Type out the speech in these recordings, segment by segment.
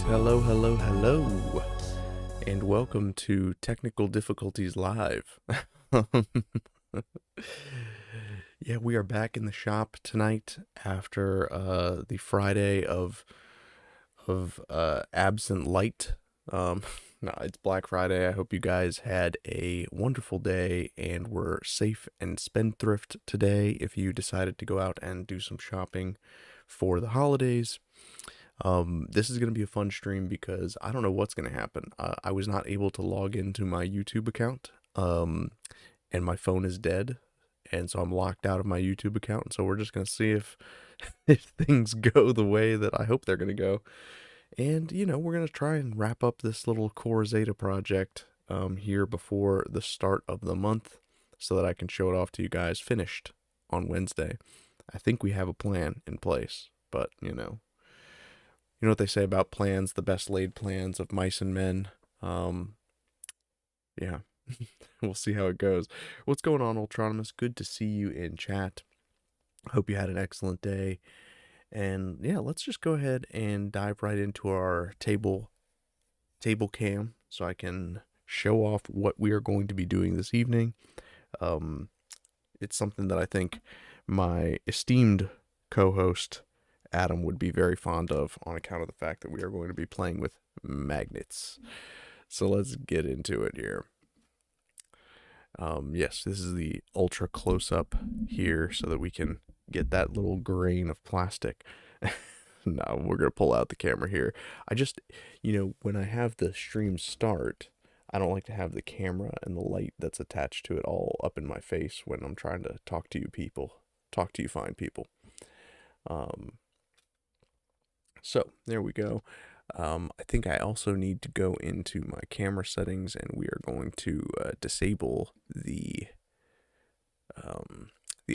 Hello, hello, hello, and welcome to Technical Difficulties Live. Yeah, we are back in the shop tonight after the Friday of absent light. Um, no, it's Black Friday. I hope you guys had a wonderful day and were safe and spendthrift today if you decided to go out and do some shopping for the holidays. This is going to be a fun stream because I don't know what's going to happen. I was not able to log into my YouTube account, and my phone is dead, and so I'm locked out of my YouTube account. So we're just going to see if if things go the way that I hope they're going to go. And we're going to try and wrap up this little Core Zeta project here before the start of the month, so that I can show it off to you guys finished on Wednesday. I think we have a plan in place, but you know what they say about plans, the best laid plans of mice and men. Yeah, we'll see how it goes. What's going on, Ultronomus? Good to see you in chat. Hope you had an excellent day. And yeah, let's just go ahead and dive right into our table cam so I can show off what we are going to be doing this evening. It's something that I think my esteemed co-host Adam would be very fond of on account of the fact that we are going to be playing with magnets. So let's get into it here. Yes, this is the ultra close-up here so that we can get that little grain of plastic. No, we're going to pull out the camera here. I just, when I have the stream start, I don't like to have the camera and the light that's attached to it all up in my face when I'm trying to talk to you fine people. So there we go. I think I also need to go into my camera settings, and we are going to disable the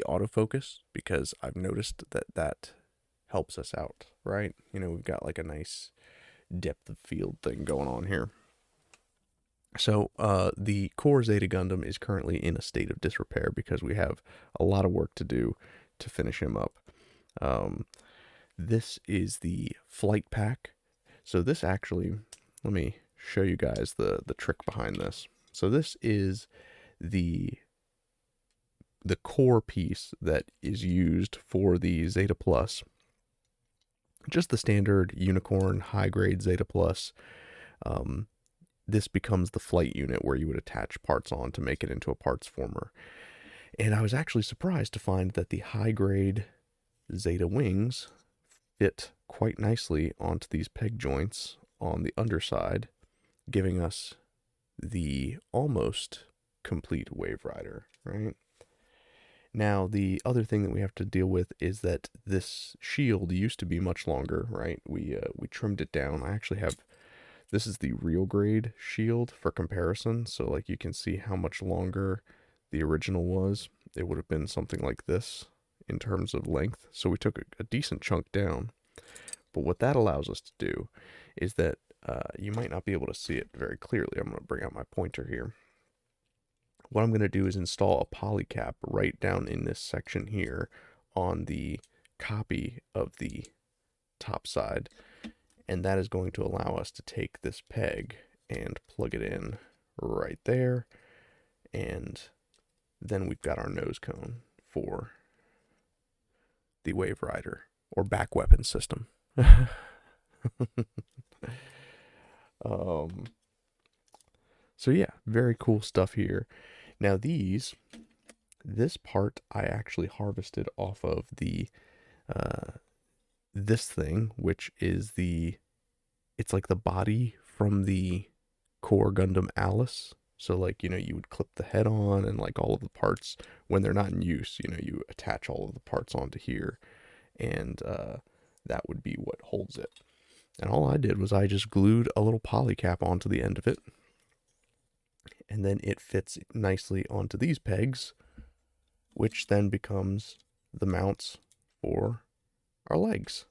autofocus, because I've noticed that helps us out, right? We've got like a nice depth of field thing going on here. So the Core Zeta Gundam is currently in a state of disrepair because we have a lot of work to do to finish him up. This is the flight pack. So this actually, let me show you guys the trick behind this. So this is the core piece that is used for the Zeta Plus. Just the standard Unicorn high-grade Zeta Plus. This becomes the flight unit where you would attach parts on to make it into a parts former. And I was actually surprised to find that the high-grade Zeta wings fit quite nicely onto these peg joints on the underside, giving us the almost complete Wave Rider, right? Now, the other thing that we have to deal with is that this shield used to be much longer, right? We trimmed it down. I actually have, this is the real grade shield for comparison, so like you can see how much longer the original was. It would have been something like this in terms of length. So we took a decent chunk down. But what that allows us to do is that you might not be able to see it very clearly. I'm going to bring out my pointer here. What I'm going to do is install a polycap right down in this section here on the copy of the top side. And that is going to allow us to take this peg and plug it in right there. And then we've got our nose cone for the Wave Rider or back weapon system. So yeah, very cool stuff here. Now this part I actually harvested off of the this thing, which is it's like the body from the Core Gundam Alice. So like, you would clip the head on, and like all of the parts, when they're not in use, you attach all of the parts onto here, and that would be what holds it. And all I did was I just glued a little polycap onto the end of it, and then it fits nicely onto these pegs, which then becomes the mounts for our legs.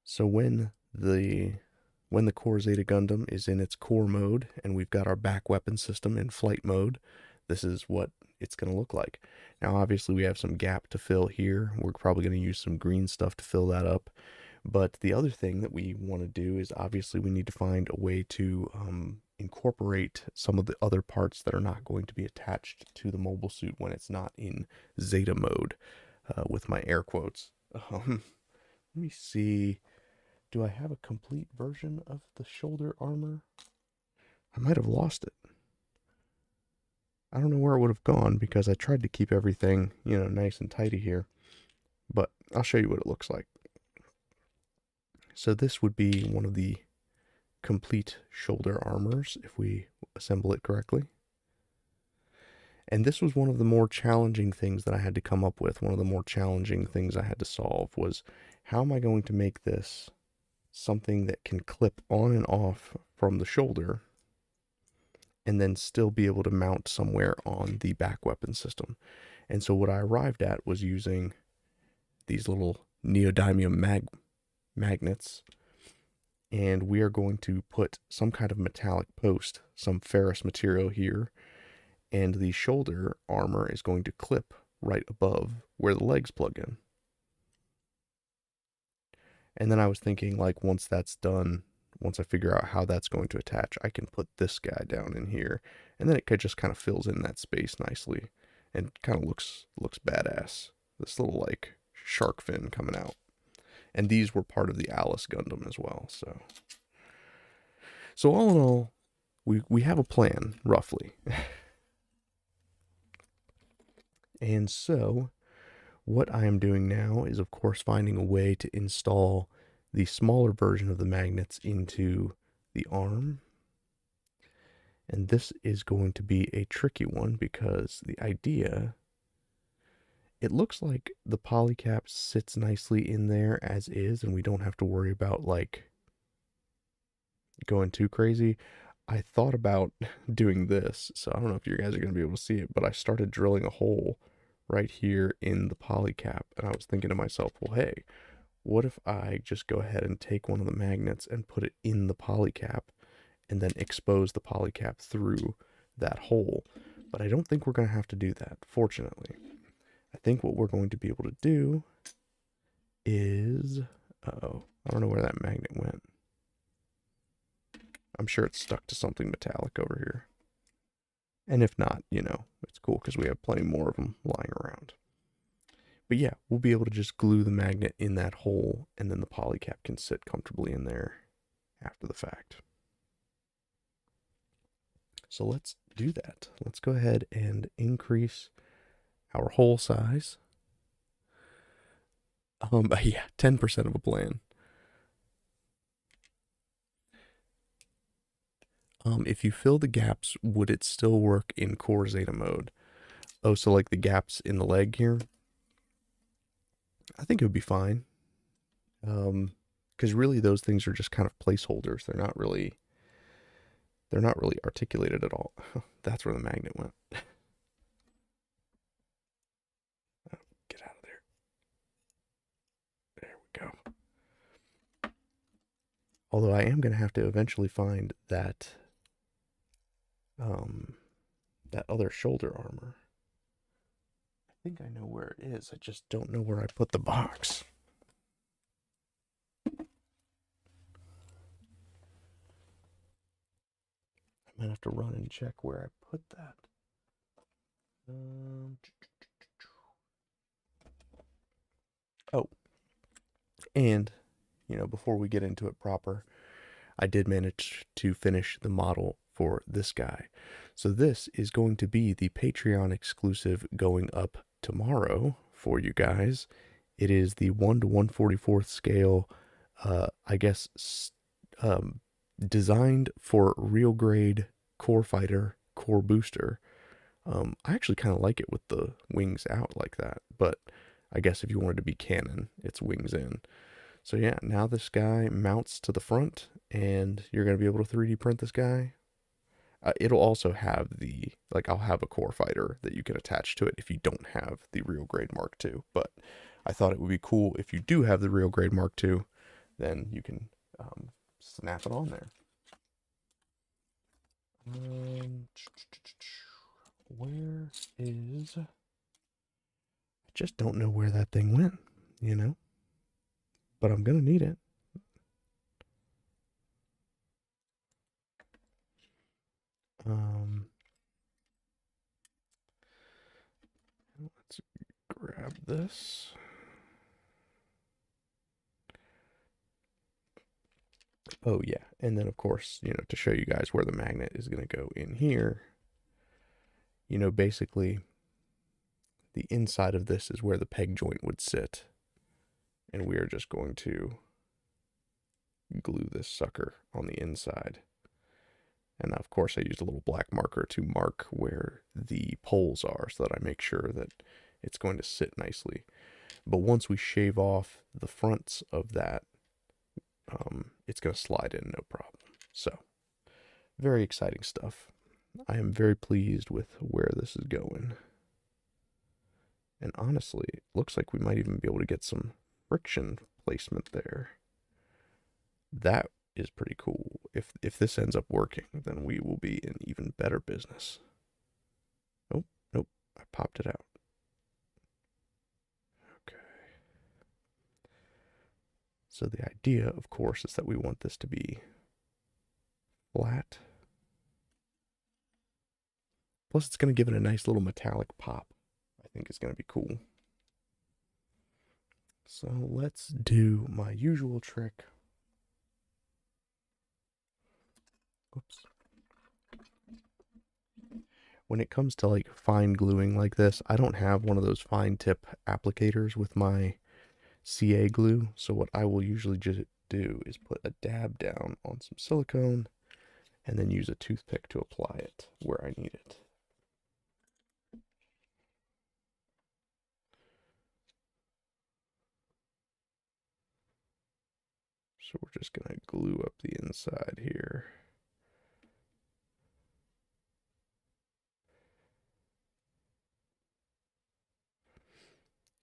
So when the Core Zeta Gundam is in its core mode and we've got our back weapon system in flight mode, this is what it's going to look like. Now, obviously, we have some gap to fill here. We're probably going to use some green stuff to fill that up. But the other thing that we want to do is obviously we need to find a way to incorporate some of the other parts that are not going to be attached to the mobile suit when it's not in Zeta mode, with my air quotes. Let me see. Do I have a complete version of the shoulder armor? I might have lost it. I don't know where it would have gone because I tried to keep everything, nice and tidy here. But I'll show you what it looks like. So this would be one of the complete shoulder armors if we assemble it correctly. And this was one of the more challenging things that I had to come up with. One of the more challenging things I had to solve was, how am I going to make this something that can clip on and off from the shoulder and then still be able to mount somewhere on the back weapon system. And so what I arrived at was using these little neodymium magnets, and we are going to put some kind of metallic post, some ferrous material here, and the shoulder armor is going to clip right above where the legs plug in. And then I was thinking, like, once that's done, once I figure out how that's going to attach, I can put this guy down in here, and then it just kind of fills in that space nicely and kind of looks badass. This little like shark fin coming out. And these were part of the Alice Gundam as well. So all in all, we have a plan, roughly. And so what I am doing now is, of course, finding a way to install the smaller version of the magnets into the arm. And this is going to be a tricky one because the idea, it looks like the polycap sits nicely in there as is, and we don't have to worry about like going too crazy. I thought about doing this, so I don't know if you guys are going to be able to see it, but I started drilling a hole right here in the polycap, and I was thinking to myself, well, hey, what if I just go ahead and take one of the magnets and put it in the polycap and then expose the polycap through that hole? But I don't think we're going to have to do that, fortunately. I think what we're going to be able to do is, uh-oh, I don't know where that magnet went. I'm sure it's stuck to something metallic over here. And if not, it's cool because we have plenty more of them lying around. But yeah, we'll be able to just glue the magnet in that hole, and then the polycap can sit comfortably in there after the fact. So let's do that. Let's go ahead and increase our hole size. Yeah, 10% of a plan. If you fill the gaps, would it still work in core Zeta mode? Oh, so like the gaps in the leg here? I think it would be fine. Because really those things are just kind of placeholders. They're not really articulated at all. That's where the magnet went. Oh, get out of there. There we go. Although I am going to have to eventually find that that other shoulder armor. I think I know where it is. I just don't know where I put the box. I might have to run and check where I put that. Oh, and before we get into it proper, I did manage to finish the model for this guy. So this is going to be the Patreon exclusive going up tomorrow for you guys. It is the 1 to 1/44 scale, I guess, designed for real grade core fighter, core booster. I actually kind of like it with the wings out like that, but I guess if you wanted to be canon, it's wings in. So yeah, now this guy mounts to the front, and you're going to be able to 3D print this guy. It'll also have I'll have a core fighter that you can attach to it if you don't have the real grade Mark II. But I thought it would be cool if you do have the real grade Mark II, then you can snap it on there. Where is... I just don't know where that thing went, you know? But I'm gonna need it. Um, let's grab this. Oh yeah, and then of course, to show you guys where the magnet is gonna go in here, basically the inside of this is where the peg joint would sit. And we are just going to glue this sucker on the inside. And of course I used a little black marker to mark where the poles are so that I make sure that it's going to sit nicely. But once we shave off the fronts of that, it's going to slide in no problem. So, very exciting stuff. I am very pleased with where this is going. And honestly, it looks like we might even be able to get some friction placement there. That is pretty cool. If this ends up working, then we will be in even better business. Oh, nope, I popped it out. Okay. So the idea, of course, is that we want this to be flat. Plus, it's going to give it a nice little metallic pop. I think it's going to be cool. So let's do my usual trick. Oops. When it comes to like fine gluing like this, I don't have one of those fine tip applicators with my CA glue. So what I will usually just do is put a dab down on some silicone and then use a toothpick to apply it where I need it. So we're just going to glue up the inside here.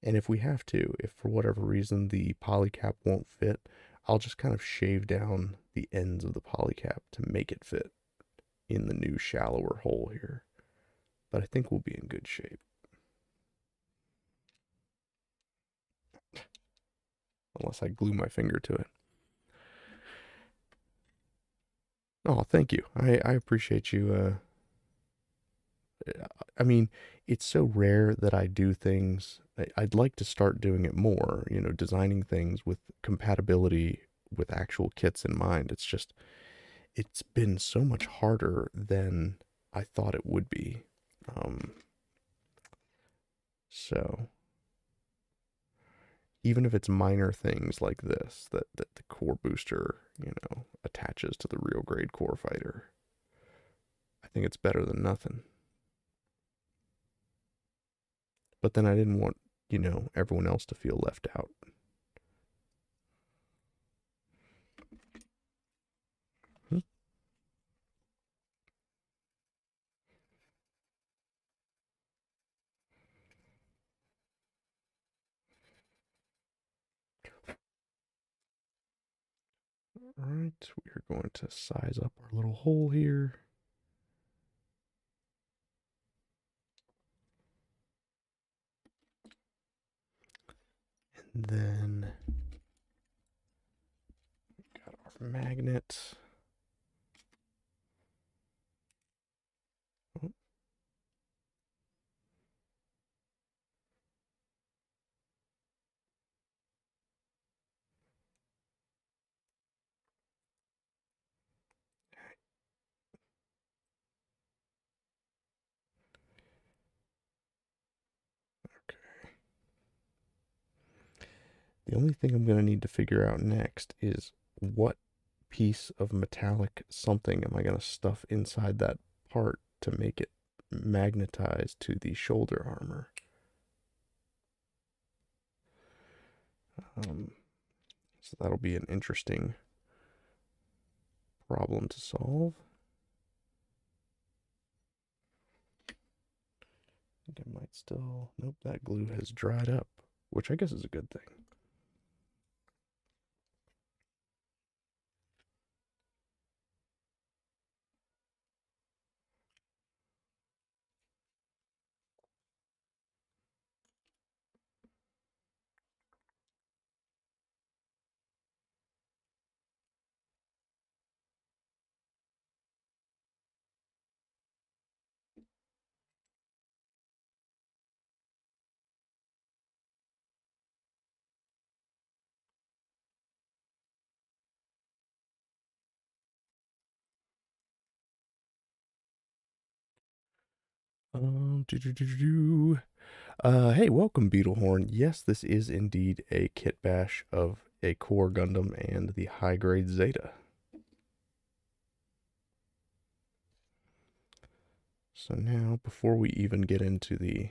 And if we have to, if for whatever reason the polycap won't fit, I'll just kind of shave down the ends of the polycap to make it fit in the new shallower hole here. But I think we'll be in good shape. Unless I glue my finger to it. Oh, thank you. I appreciate you. I mean, it's so rare that I do things. I'd like to start doing it more, designing things with compatibility with actual kits in mind. It's been so much harder than I thought it would be. Um, so even if it's minor things like this, that the core booster, attaches to the real grade core fighter, I think it's better than nothing. But then I didn't want, everyone else to feel left out. Hmm. All right, we are going to size up our little hole here. And then got our magnet. Oh. Okay. The only thing I'm going to need to figure out next is what piece of metallic something am I going to stuff inside that part to make it magnetize to the shoulder armor. So that'll be an interesting problem to solve. I think I might still... Nope, that glue has dried up, which I guess is a good thing. Do, do, do, do, do. Hey, welcome, Beetlehorn. Yes, this is indeed a kit bash of a core Gundam and the high grade Zeta. So now, before we even get into the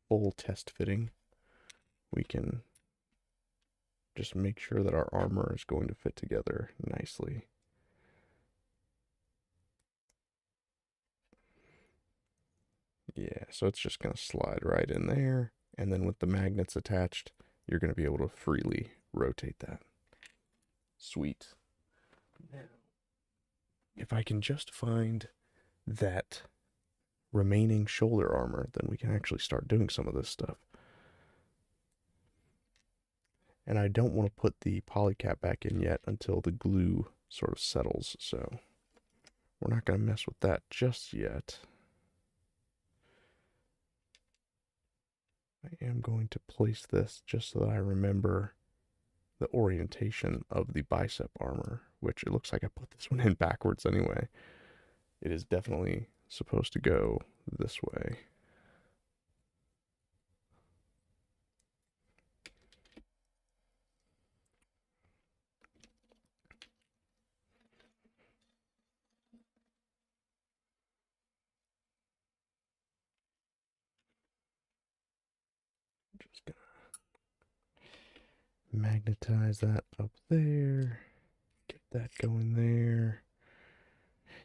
full test fitting, we can just make sure that our armor is going to fit together nicely. Yeah, so it's just going to slide right in there, and then with the magnets attached, you're going to be able to freely rotate that. Sweet. Now, if I can just find that remaining shoulder armor, then we can actually start doing some of this stuff. And I don't want to put the polycap back in yet until the glue sort of settles, so we're not going to mess with that just yet. I am going to place this just so that I remember the orientation of the bicep armor, which it looks like I put this one in backwards anyway. It is definitely supposed to go this way. Just gonna magnetize that up there. Get that going there.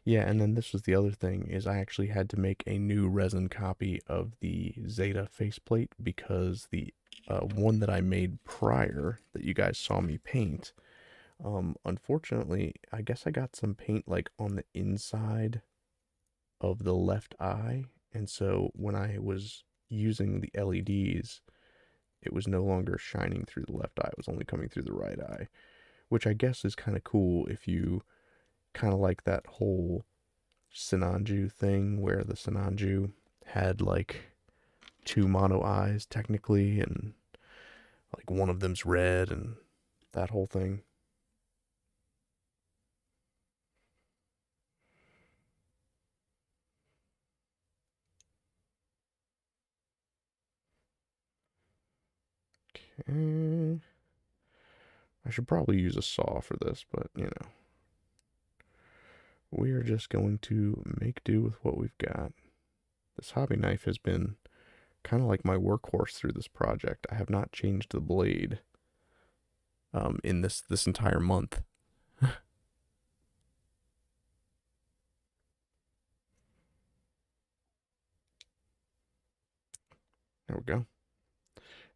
Yeah, and then this was the other thing, is I actually had to make a new resin copy of the Zeta faceplate because the one that I made prior that you guys saw me paint, unfortunately, I guess I got some paint like on the inside of the left eye, and so when I was using the LEDs, it was no longer shining through the left eye, it was only coming through the right eye, which I guess is kind of cool if you kind of like that whole Sinanju thing where the Sinanju had like two mono eyes technically, and like one of them's red and that whole thing. Okay. I should probably use a saw for this, but you know, we are just going to make do with what we've got. This hobby knife has been kind of like my workhorse through this project. I have not changed the blade in this entire month. There we go.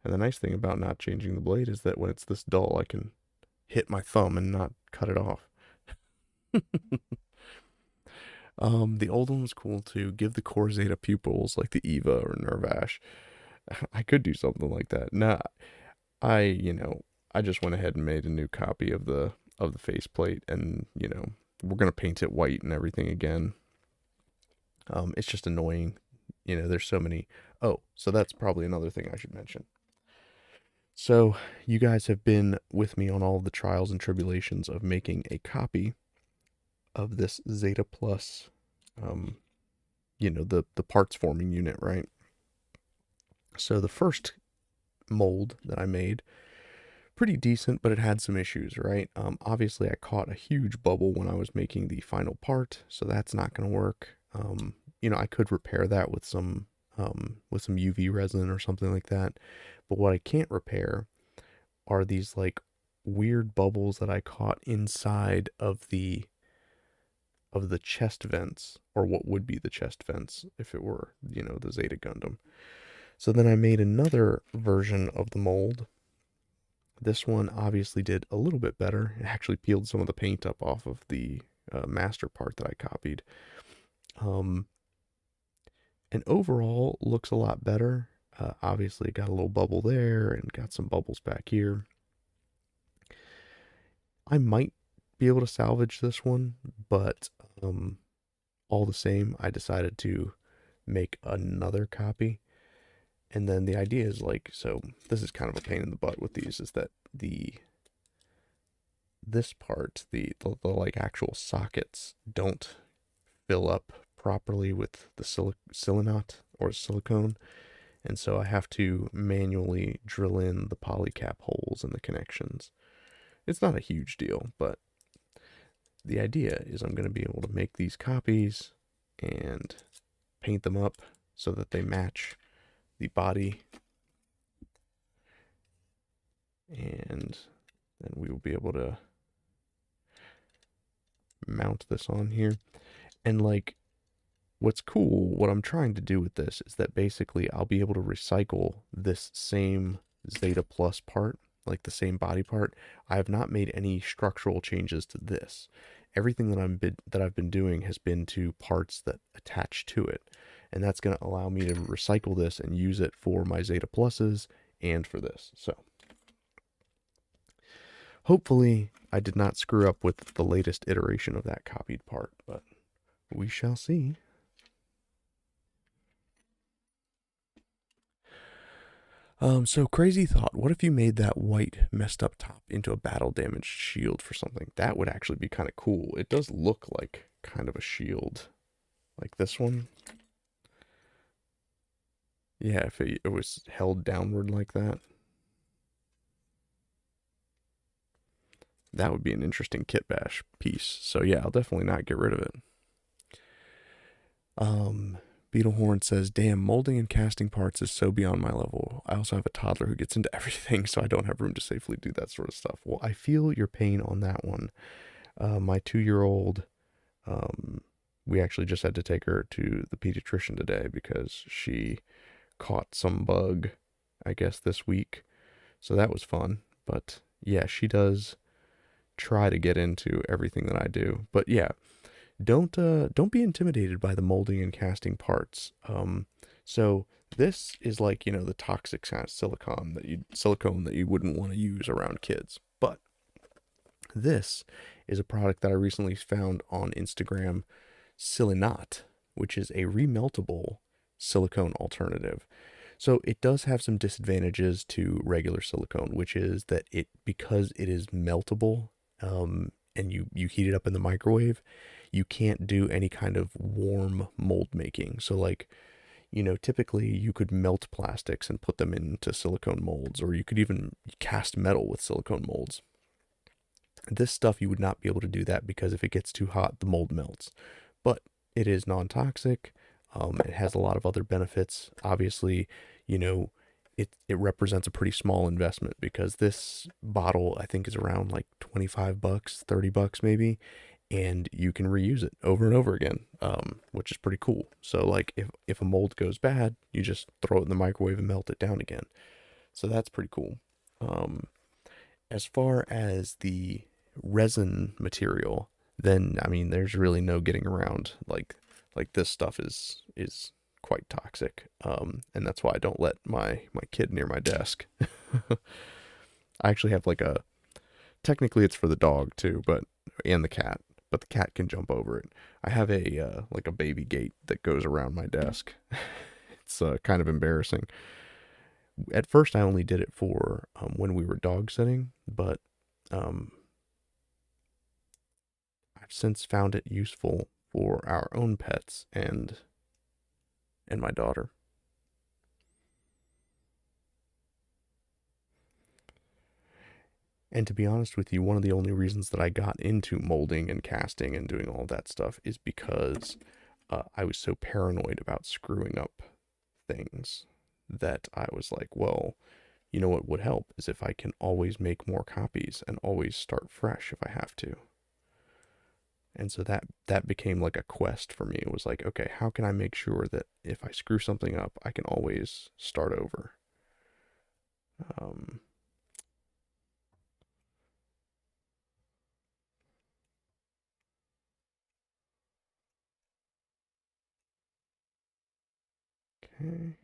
And the nice thing about not changing the blade is that when it's this dull, I can hit my thumb and not cut it off. The old one was cool too. Give the core Zeta pupils like the Eva or Nervash. I could do something like that. Nah, I just went ahead and made a new copy of the faceplate, and we're gonna paint it white and everything again. It's just annoying. There's so many. Oh, so that's probably another thing I should mention. So, you guys have been with me on all of the trials and tribulations of making a copy of this Zeta Plus, um, the parts forming unit, right? So, the first mold that I made, pretty decent, but it had some issues, right? Obviously, I caught a huge bubble when I was making the final part, so that's not going to work. I could repair that with some UV resin or something like that. But what I can't repair are these like weird bubbles that I caught inside of the chest vents, or what would be the chest vents if it were, the Zeta Gundam. So then I made another version of the mold. This one obviously did a little bit better. It actually peeled some of the paint up off of the master part that I copied. Um, and overall looks a lot better. Obviously got a little bubble there and got some bubbles back here. I might be able to salvage this one, but all the same, I decided to make another copy. And then the idea is like, so this is kind of a pain in the butt with these, is that this part, the like actual sockets don't fill up properly with the silicate or silicone, and so I have to manually drill in the polycap holes in the connections. It's not a huge deal, but the idea is I'm going to be able to make these copies and paint them up so that they match the body, and then we will be able to mount this on here. And like, what's cool, what I'm trying to do with this is that basically I'll be able to recycle this same Zeta Plus part, like the same body part. I have not made any structural changes to this. Everything that I've been doing has been to parts that attach to it, and that's going to allow me to recycle this and use it for my Zeta Pluses and for this. So hopefully I did not screw up with the latest iteration of that copied part, but we shall see. So crazy thought. What if you made that white messed up top into a battle damaged shield for something? That would actually be kind of cool. It does look like kind of a shield, like this one. Yeah, if it was held downward like that. That would be an interesting kit bash piece. So yeah, I'll definitely not get rid of it. Beetlehorn says, damn, molding and casting parts is so beyond my level. I also have a toddler who gets into everything, so I don't have room to safely do that sort of stuff. Well, I feel your pain on that one. My 2-year-old, we actually just had to take her to the pediatrician today because she caught some bug, I guess, this week. So that was fun. But yeah, she does try to get into everything that I do. But yeah, don't be intimidated by the molding and casting parts. So this is like, the toxic kind of silicone that you wouldn't want to use around kids. But this is a product that I recently found on Instagram, Silinot, which is a remeltable silicone alternative. So it does have some disadvantages to regular silicone, which is that because it is meltable, and you heat it up in the microwave, you can't do any kind of warm mold making. So like, typically you could melt plastics and put them into silicone molds, or you could even cast metal with silicone molds. This stuff, you would not be able to do that because if it gets too hot, the mold melts. But it is non-toxic. It has a lot of other benefits. Obviously, it represents a pretty small investment because this bottle, I think, is around like $25, $30 maybe, and you can reuse it over and over again, which is pretty cool. So like if a mold goes bad, you just throw it in the microwave and melt it down again. So that's pretty cool. As far as the resin material, then I mean there's really no getting around, like this stuff is quite toxic, and that's why I don't let my kid near my desk. I actually have like technically it's for the dog too, and the cat, but the cat can jump over it. I have a like a baby gate that goes around my desk. It's kind of embarrassing. At first I only did it for when we were dog sitting, but um, I've since found it useful for our own pets and my daughter. And to be honest with you, one of the only reasons that I got into molding and casting and doing all that stuff is because I was so paranoid about screwing up things that I was like, well, you know what would help is if I can always make more copies and always start fresh if I have to. And so that became like a quest for me. It was like, okay, how can I make sure that if I screw something up, I can always start over? Um, okay,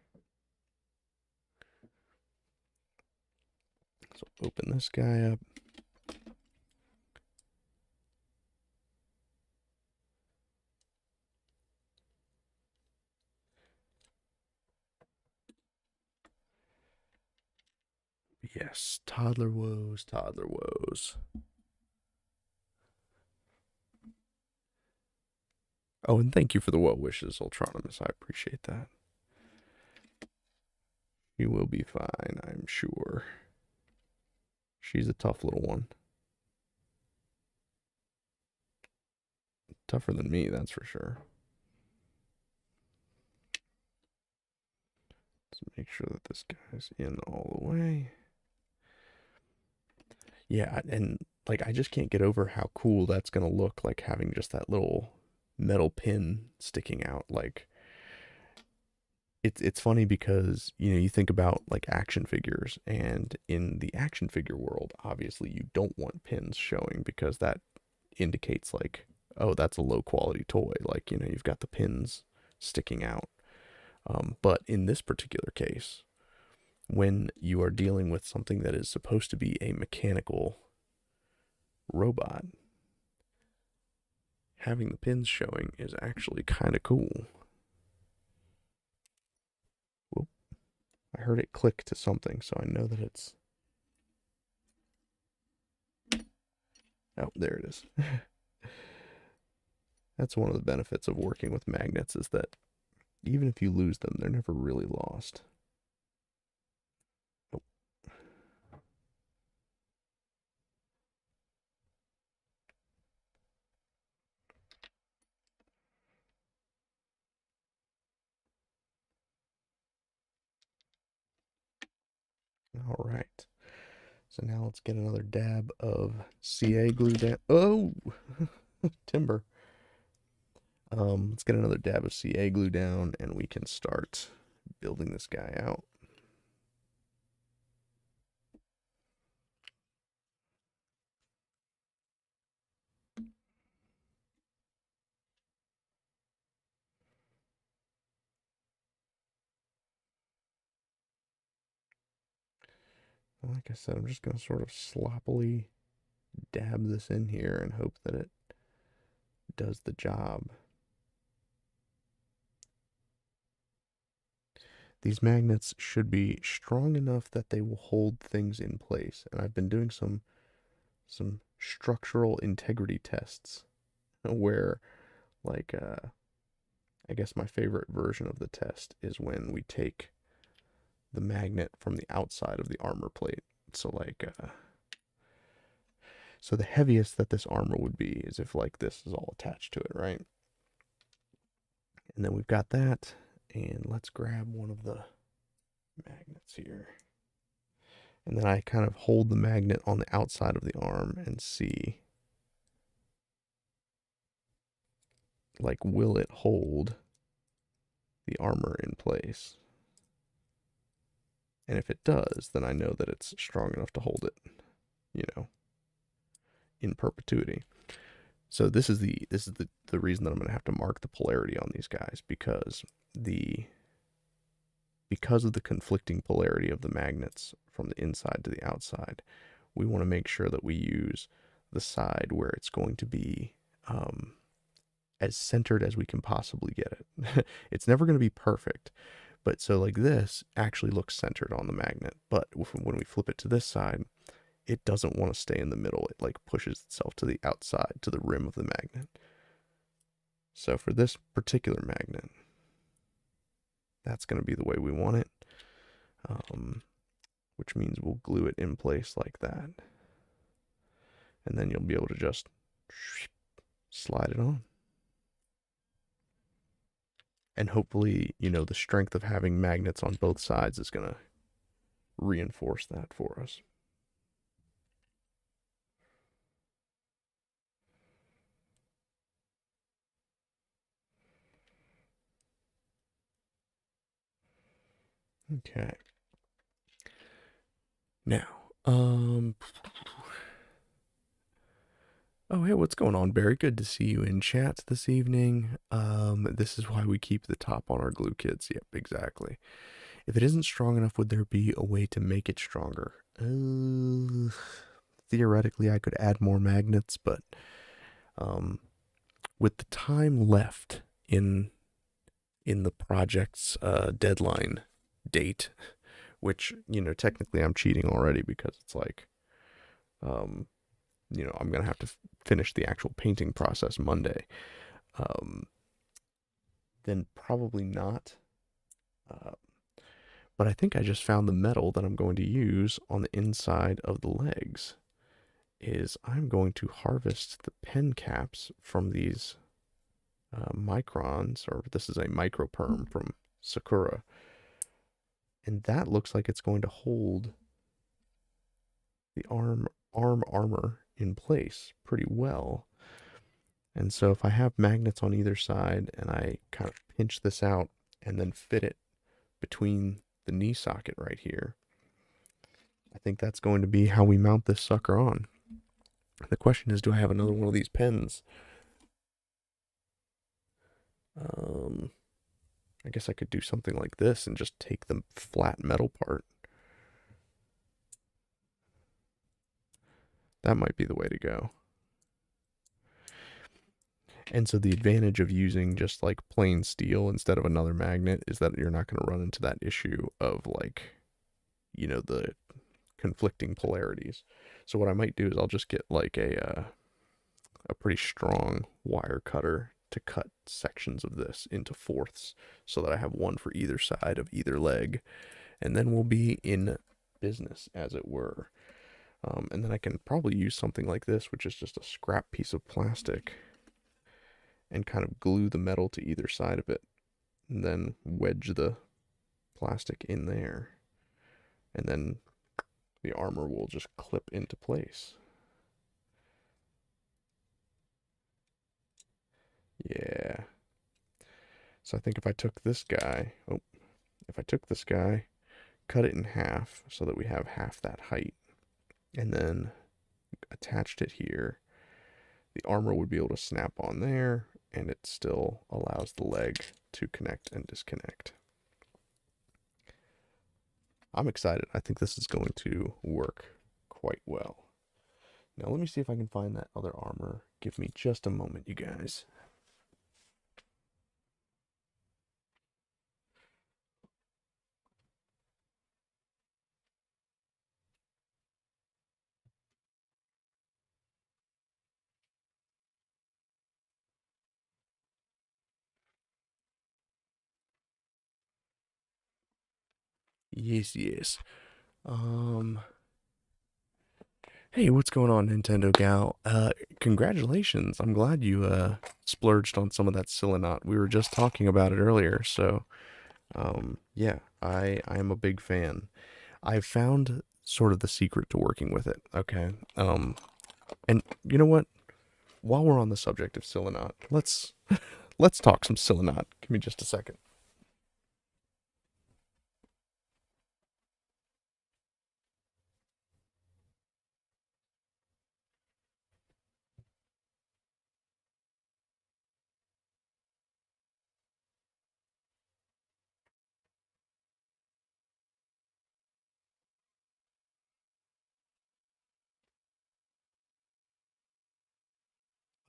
so open this guy up. Yes, toddler woes, toddler woes. Oh, and thank you for the well wishes, Ultronimus. I appreciate that. She will be fine, I'm sure. She's a tough little one. Tougher than me, that's for sure. Let's make sure that this guy's in all the way. Yeah, and like I just can't get over how cool that's gonna look, like having just that little metal pin sticking out. Like it's funny because you think about like action figures, and in the action figure world, obviously you don't want pins showing because that indicates like, oh, that's a low quality toy. Like you've got the pins sticking out. But in this particular case, when you are dealing with something that is supposed to be a mechanical robot, having the pins showing is actually kind of cool. Whoop. I heard it click to something, so I know that it's... Oh, there it is. That's one of the benefits of working with magnets, is that even if you lose them, they're never really lost. Oh. All right. So now let's get another dab of CA glue down. Oh, timber. Let's get another dab of CA glue down, and we can start building this guy out. Like I said, I'm just going to sort of sloppily dab this in here and hope that it does the job. These magnets should be strong enough that they will hold things in place. And I've been doing some structural integrity tests where, like, I guess my favorite version of the test is when we take the magnet from the outside of the armor plate. So like, so the heaviest that this armor would be is if like this is all attached to it, right? And then we've got that, and let's grab one of the magnets here. And then I kind of hold the magnet on the outside of the arm and see, like, will it hold the armor in place? And if it does, then I know that it's strong enough to hold it, in perpetuity. So this is the reason that I'm going to have to mark the polarity on these guys, because of the conflicting polarity of the magnets from the inside to the outside, we want to make sure that we use the side where it's going to be as centered as we can possibly get it. It's never going to be perfect, but so like this actually looks centered on the magnet, but when we flip it to this side, it doesn't want to stay in the middle. It like pushes itself to the outside, to the rim of the magnet. So for this particular magnet, that's going to be the way we want it, which means we'll glue it in place like that. And then you'll be able to just slide it on. And hopefully, the strength of having magnets on both sides is going to reinforce that for us. Okay. Now, oh, hey, what's going on, Barry? Good to see you in chat this evening. This is why we keep the top on our glue kits. Yep, exactly. If it isn't strong enough, would there be a way to make it stronger? Theoretically, I could add more magnets, but with the time left in the project's deadline date, which technically I'm cheating already because it's like, I'm gonna have to finish the actual painting process Monday. Then probably not. But I think I just found the metal that I'm going to use on the inside of the legs. Is I'm going to harvest the pen caps from these microns, or this is a microperm from Sakura. And that looks like it's going to hold the arm armor in place pretty well. And so if I have magnets on either side and I kind of pinch this out and then fit it between the knee socket right here, I think that's going to be how we mount this sucker on. The question is, do I have another one of these pens? I guess I could do something like this and just take the flat metal part. That might be the way to go. And so the advantage of using just like plain steel instead of another magnet is that you're not going to run into that issue of like, the conflicting polarities. So what I might do is I'll just get like a pretty strong wire cutter to cut sections of this into fourths so that I have one for either side of either leg, and then we'll be in business, as it were. And then I can probably use something like this, which is just a scrap piece of plastic, and kind of glue the metal to either side of it, and then wedge the plastic in there, and then the armor will just clip into place. Yeah. So I think if I took this guy, cut it in half so that we have half that height, and then attached it here, the armor would be able to snap on there, and it still allows the leg to connect and disconnect. I'm excited. I think this is going to work quite well. Now let me see if I can find that other armor. Give me just a moment, you guys. Yes, yes. Um, Hey, what's going on, Nintendo Gal? Congratulations. I'm glad you splurged on some of that Silinot. We were just talking about it earlier, so yeah, I am a big fan. I've found sort of the secret to working with it. Okay. And you know what? While we're on the subject of Silinot, let's talk some Silinot. Give me just a second.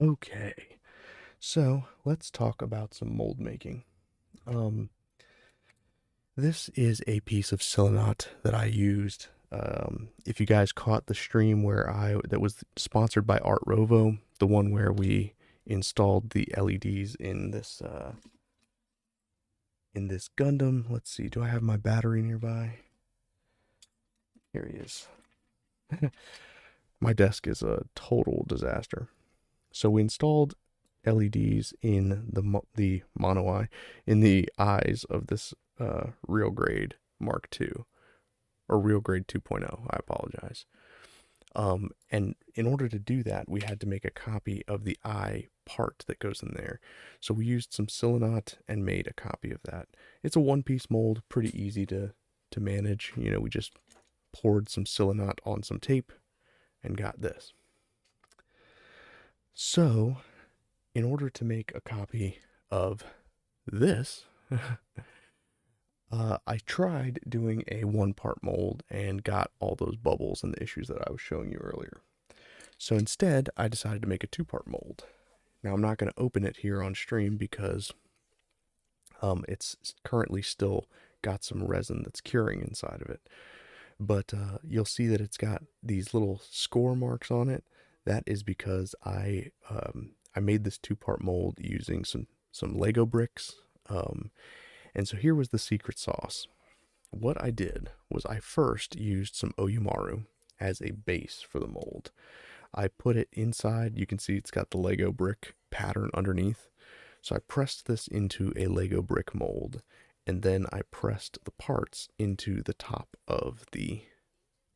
Okay. So, let's talk about some mold making. Um This is a piece of Silinot that I used. If you guys caught the stream that was sponsored by Art Rovo, the one where we installed the LEDs in this Gundam. Let's see, do I have my battery nearby? Here he is. My desk is a total disaster. So we installed LEDs in the mono eye, in the eyes of this real grade Mark II, or real grade 2.0. I apologize. And in order to do that, we had to make a copy of the eye part that goes in there. So we used some Silinot and made a copy of that. It's a one-piece mold, pretty easy to manage. We just poured some Silinot on some tape and got this. So, in order to make a copy of this, I tried doing a one-part mold and got all those bubbles and the issues that I was showing you earlier. So instead, I decided to make a two-part mold. Now, I'm not going to open it here on stream because it's currently still got some resin that's curing inside of it. But you'll see that it's got these little score marks on it. That is because I made this two-part mold using some Lego bricks. And so here was the secret sauce. what I did was I first used some Oyumaru as a base for the mold. I put it inside. You can see it's got the Lego brick pattern underneath. So I pressed this into a Lego brick mold, and then I pressed the parts into the top of the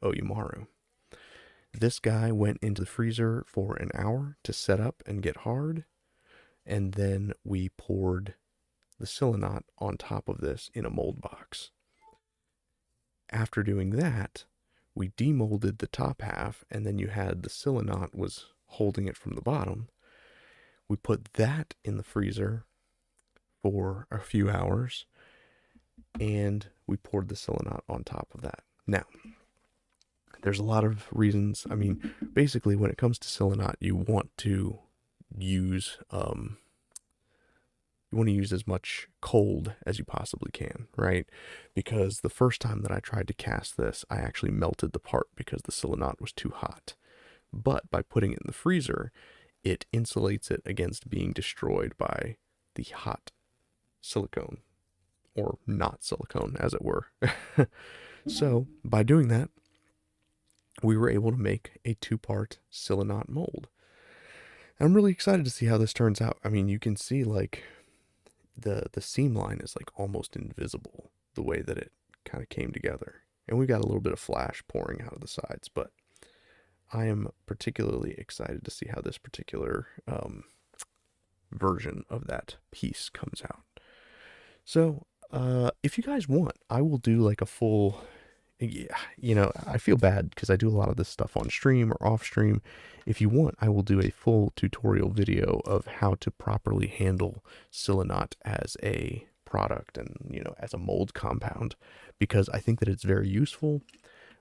Oyumaru. This guy went into the freezer for an hour to set up and get hard, and then we poured the Silinot on top of this in a mold box. After doing that, we demolded the top half, and then you had the Silinot was holding it from the bottom. We put that in the freezer for a few hours, and we poured the Silinot on top of that. Now, there's a lot of reasons. I mean, basically, when it comes to Silinot, you want to use as much cold as you possibly can, right? Because the first time that I tried to cast this, I actually melted the part because the Silinot was too hot. But by putting it in the freezer, it insulates it against being destroyed by the hot silicone, or not silicone, as it were. So, by doing that, we were able to make a 2-part Silinot mold. I'm really excited to see how this turns out. I mean, you can see, like, the seam line is, like, almost invisible, the way that it kind of came together. And we got a little bit of flash pouring out of the sides, but I am particularly excited to see how this particular version of that piece comes out. So, if you guys want, I will do like a full, yeah, I feel bad because I do a lot of this stuff on stream or off stream. If you want, I will do a full tutorial video of how to properly handle Silinot as a product and, as a mold compound, because I think that it's very useful,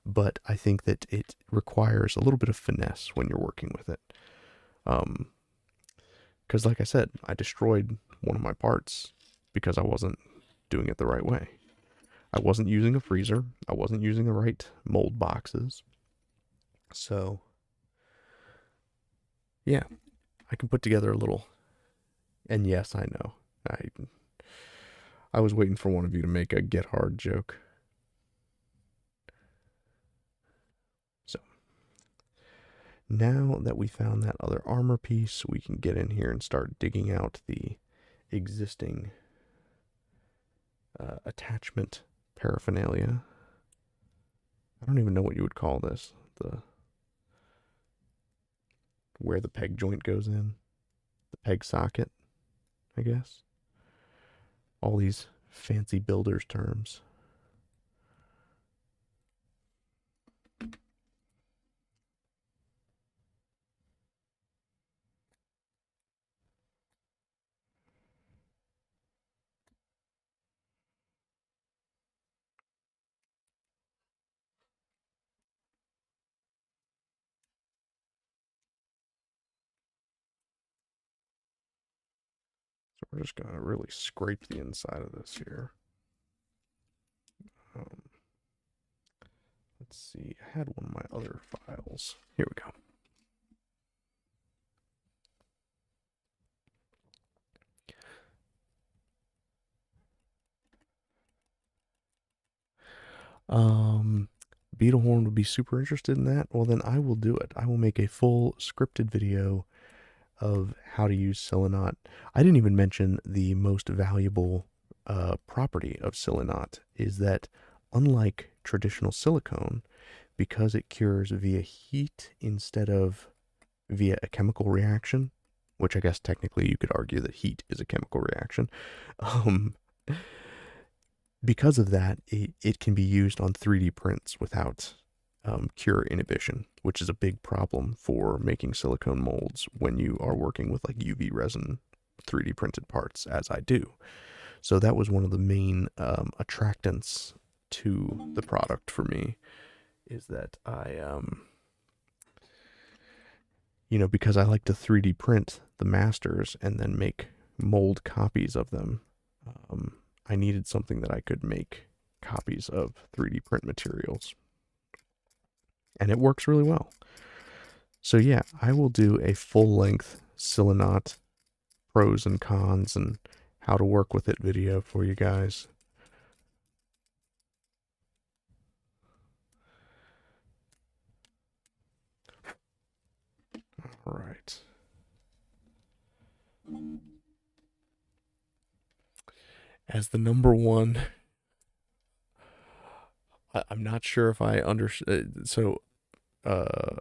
but I think that it requires a little bit of finesse when you're working with it. Because like I said, I destroyed one of my parts because I wasn't doing it the right way. I wasn't using a freezer. I wasn't using the right mold boxes. So, yeah, I can put together a little. And yes, I know. I was waiting for one of you to make a get hard joke. So, now that we found that other armor piece, we can get in here and start digging out the existing attachment paraphernalia. I don't even know what you would call this. Where the peg joint goes in. The peg socket, I guess. All these fancy builder's terms. So we're just going to really scrape the inside of this here. Let's see. I had one of my other files. Here we go. Beetlehorn would be super interested in that. Well, then I will do it. I will make a full scripted video of how to use Silinot. I didn't even mention the most valuable property of Silinot is that, unlike traditional silicone, because it cures via heat instead of via a chemical reaction, which I guess technically you could argue that heat is a chemical reaction, because of that, it can be used on 3D prints without cure inhibition, which is a big problem for making silicone molds when you are working with like UV resin 3D printed parts, as I do. So that was one of the main attractants to the product for me, is that I, because I like to 3D print the masters and then make mold copies of them, I needed something that I could make copies of 3D print materials. And it works really well. So yeah, I will do a full-length Silinot pros and cons and how to work with it video for you guys. as the number one. I'm not sure if I understand. So, uh,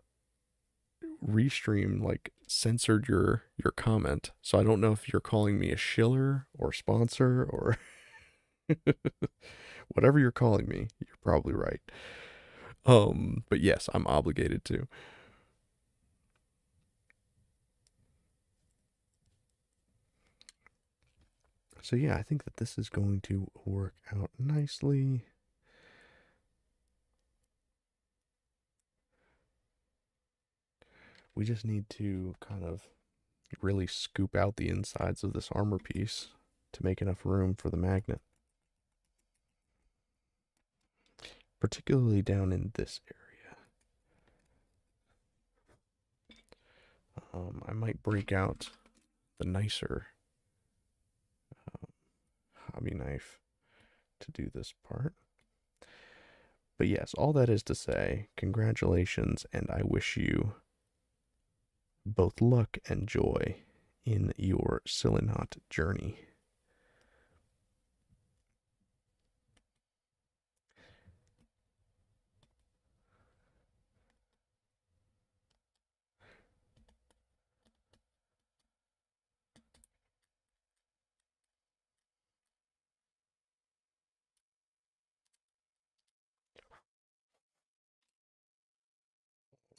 Restream like censored your comment, so I don't know if you're calling me a shiller or sponsor or whatever you're calling me. You're probably right. But yes, I'm obligated to. So yeah, I think that this is going to work out nicely. We just need to kind of really scoop out the insides of this armor piece to make enough room for the magnet, particularly down in this area. I might break out the nicer hobby knife to do this part. But yes, all that is to say, congratulations, and I wish you both luck and joy in your Silinot journey.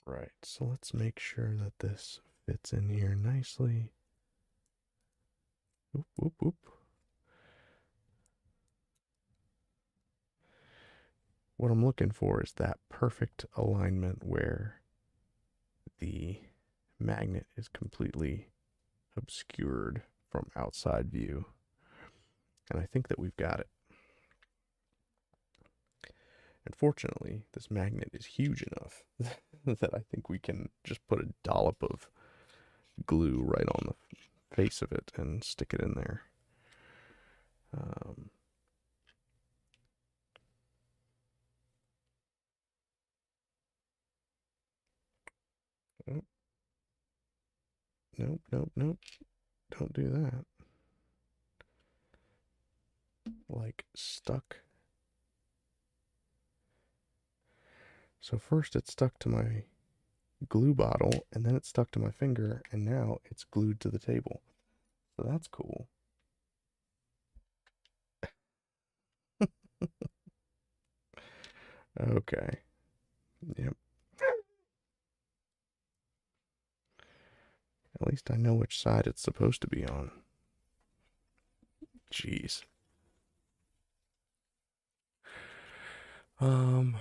Right, so let's make sure that this fits in here nicely. Whoop, whoop, whoop. What I'm looking for is that perfect alignment where the magnet is completely obscured from outside view. And I think that we've got it. And fortunately, this magnet is huge enough that I think we can just put a dollop of glue right on the face of it and stick it in there. Oh, nope, nope, nope. Don't do that. Like stuck. So first it stuck to my glue bottle, and then it stuck to my finger, and now it's glued to the table. So that's cool. Okay. Yep. At least I know which side it's supposed to be on. Jeez. Um,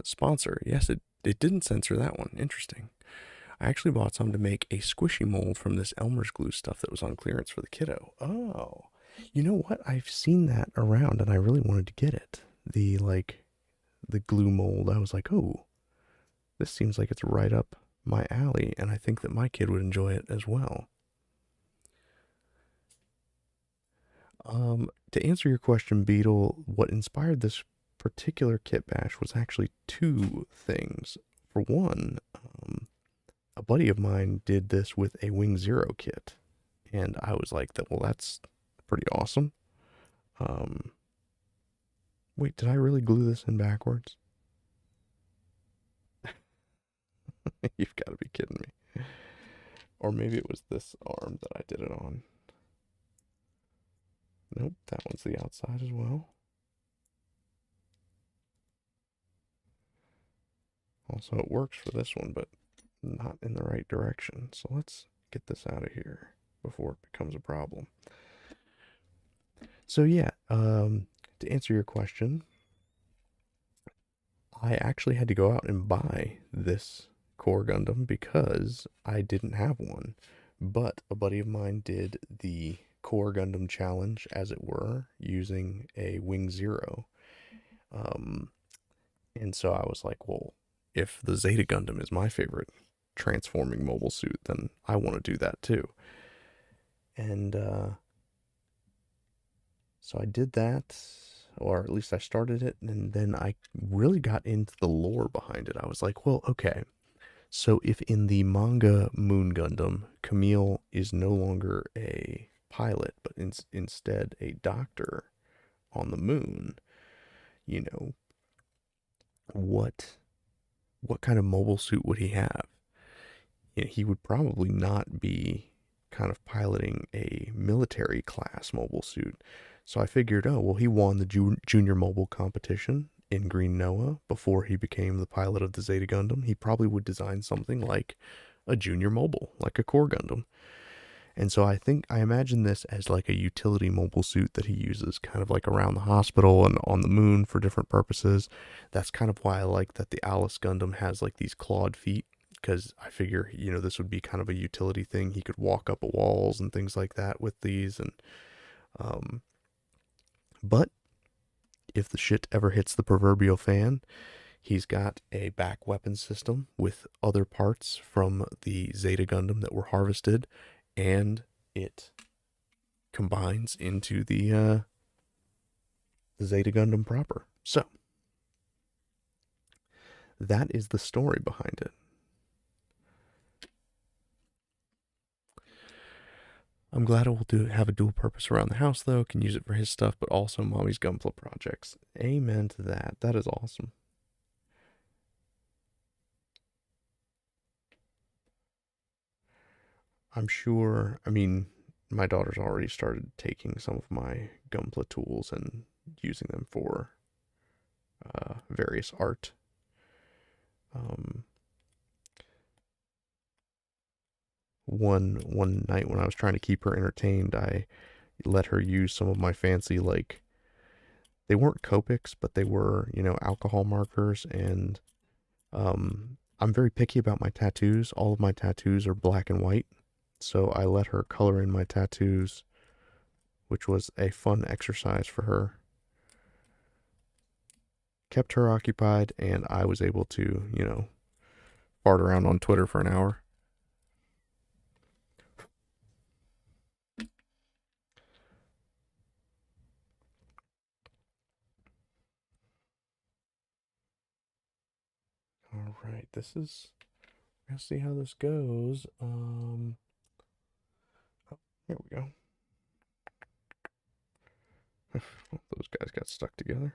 sponsor. Yes, it didn't censor that one. Interesting. I actually bought some to make a squishy mold from this Elmer's glue stuff that was on clearance for the kiddo. Oh. You know what? I've seen that around and I really wanted to get it. The glue mold. I was like, "Oh, this seems like it's right up my alley, and I think that my kid would enjoy it as well." To answer your question, Beetle, what inspired this particular kit bash was actually two things. For one, a buddy of mine did this with a Wing Zero kit, and I was like, "Well, that's pretty awesome." Um, Wait, did I really glue this in backwards? You've got to be kidding me. Or maybe it was this arm that I did it on. Nope, that one's the outside as well. Also, it works for this one, but not in the right direction. So let's get this out of here before it becomes a problem. So yeah, to answer your question, I actually had to go out and buy this core Gundam because I didn't have one. But a buddy of mine did the core Gundam challenge, as it were, using a Wing Zero. Um, and so I was like, well, if the Zeta Gundam is my favorite transforming mobile suit, then I want to do that too. And so I did that, or at least I started it, and then I really got into the lore behind it. I was like, well, okay, so if in the manga Moon Gundam, Camille is no longer a pilot, but instead a doctor on the moon, you know, what what kind of mobile suit would he have? You know, he would probably not be kind of piloting a military class mobile suit. So I figured, oh, well, he won the junior mobile competition in Green Noah before he became the pilot of the Zeta Gundam. He probably would design something like a junior mobile, like a core Gundam. And so I imagine this as like a utility mobile suit that he uses kind of like around the hospital and on the moon for different purposes. That's kind of why I like that the Alice Gundam has like these clawed feet, because I figure, you know, this would be kind of a utility thing. He could walk up walls and things like that with these. And um, but if the shit ever hits the proverbial fan, he's got a back weapon system with other parts from the Zeta Gundam that were harvested, and it combines into the Zeta Gundam proper. So that is the story behind it. I'm glad it will have a dual purpose around the house, though. Can use it for his stuff, but also Mommy's Gunpla projects. Amen to that. That is awesome. I'm sure, I mean, my daughter's already started taking some of my Gunpla tools and using them for various art. Um, one night when I was trying to keep her entertained, I let her use some of my fancy, like, they weren't Copics, but they were, you know, alcohol markers. And I'm very picky about my tattoos. All of my tattoos are black and white. So I let her color in my tattoos, which was a fun exercise for her. Kept her occupied, and I was able to, you know, fart around on Twitter for an hour. All right, this is. We're gonna see how this goes. Oh, here we go. Those guys got stuck together.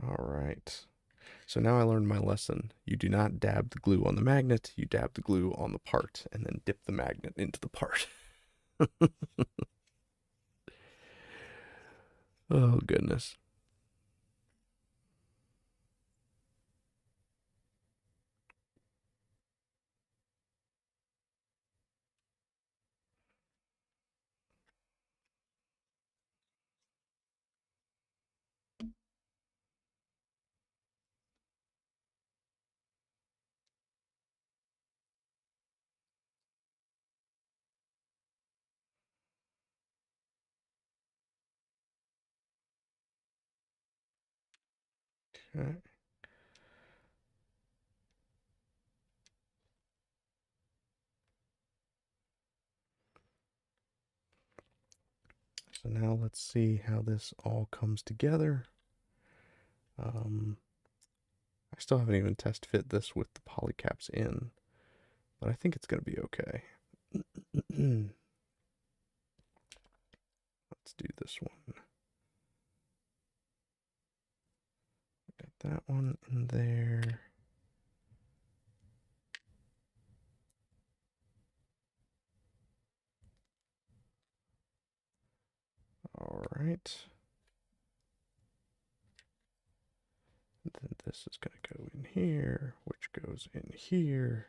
All right. So now I learned my lesson. You do not dab the glue on the magnet, you dab the glue on the part and then dip the magnet into the part. Oh, goodness. Okay. So now let's see how this all comes together. I still haven't even test fit this with the polycaps in, but I think it's going to be okay. Let's do this one. Got that one in there. All right. And then this is going to go in here, which goes in here.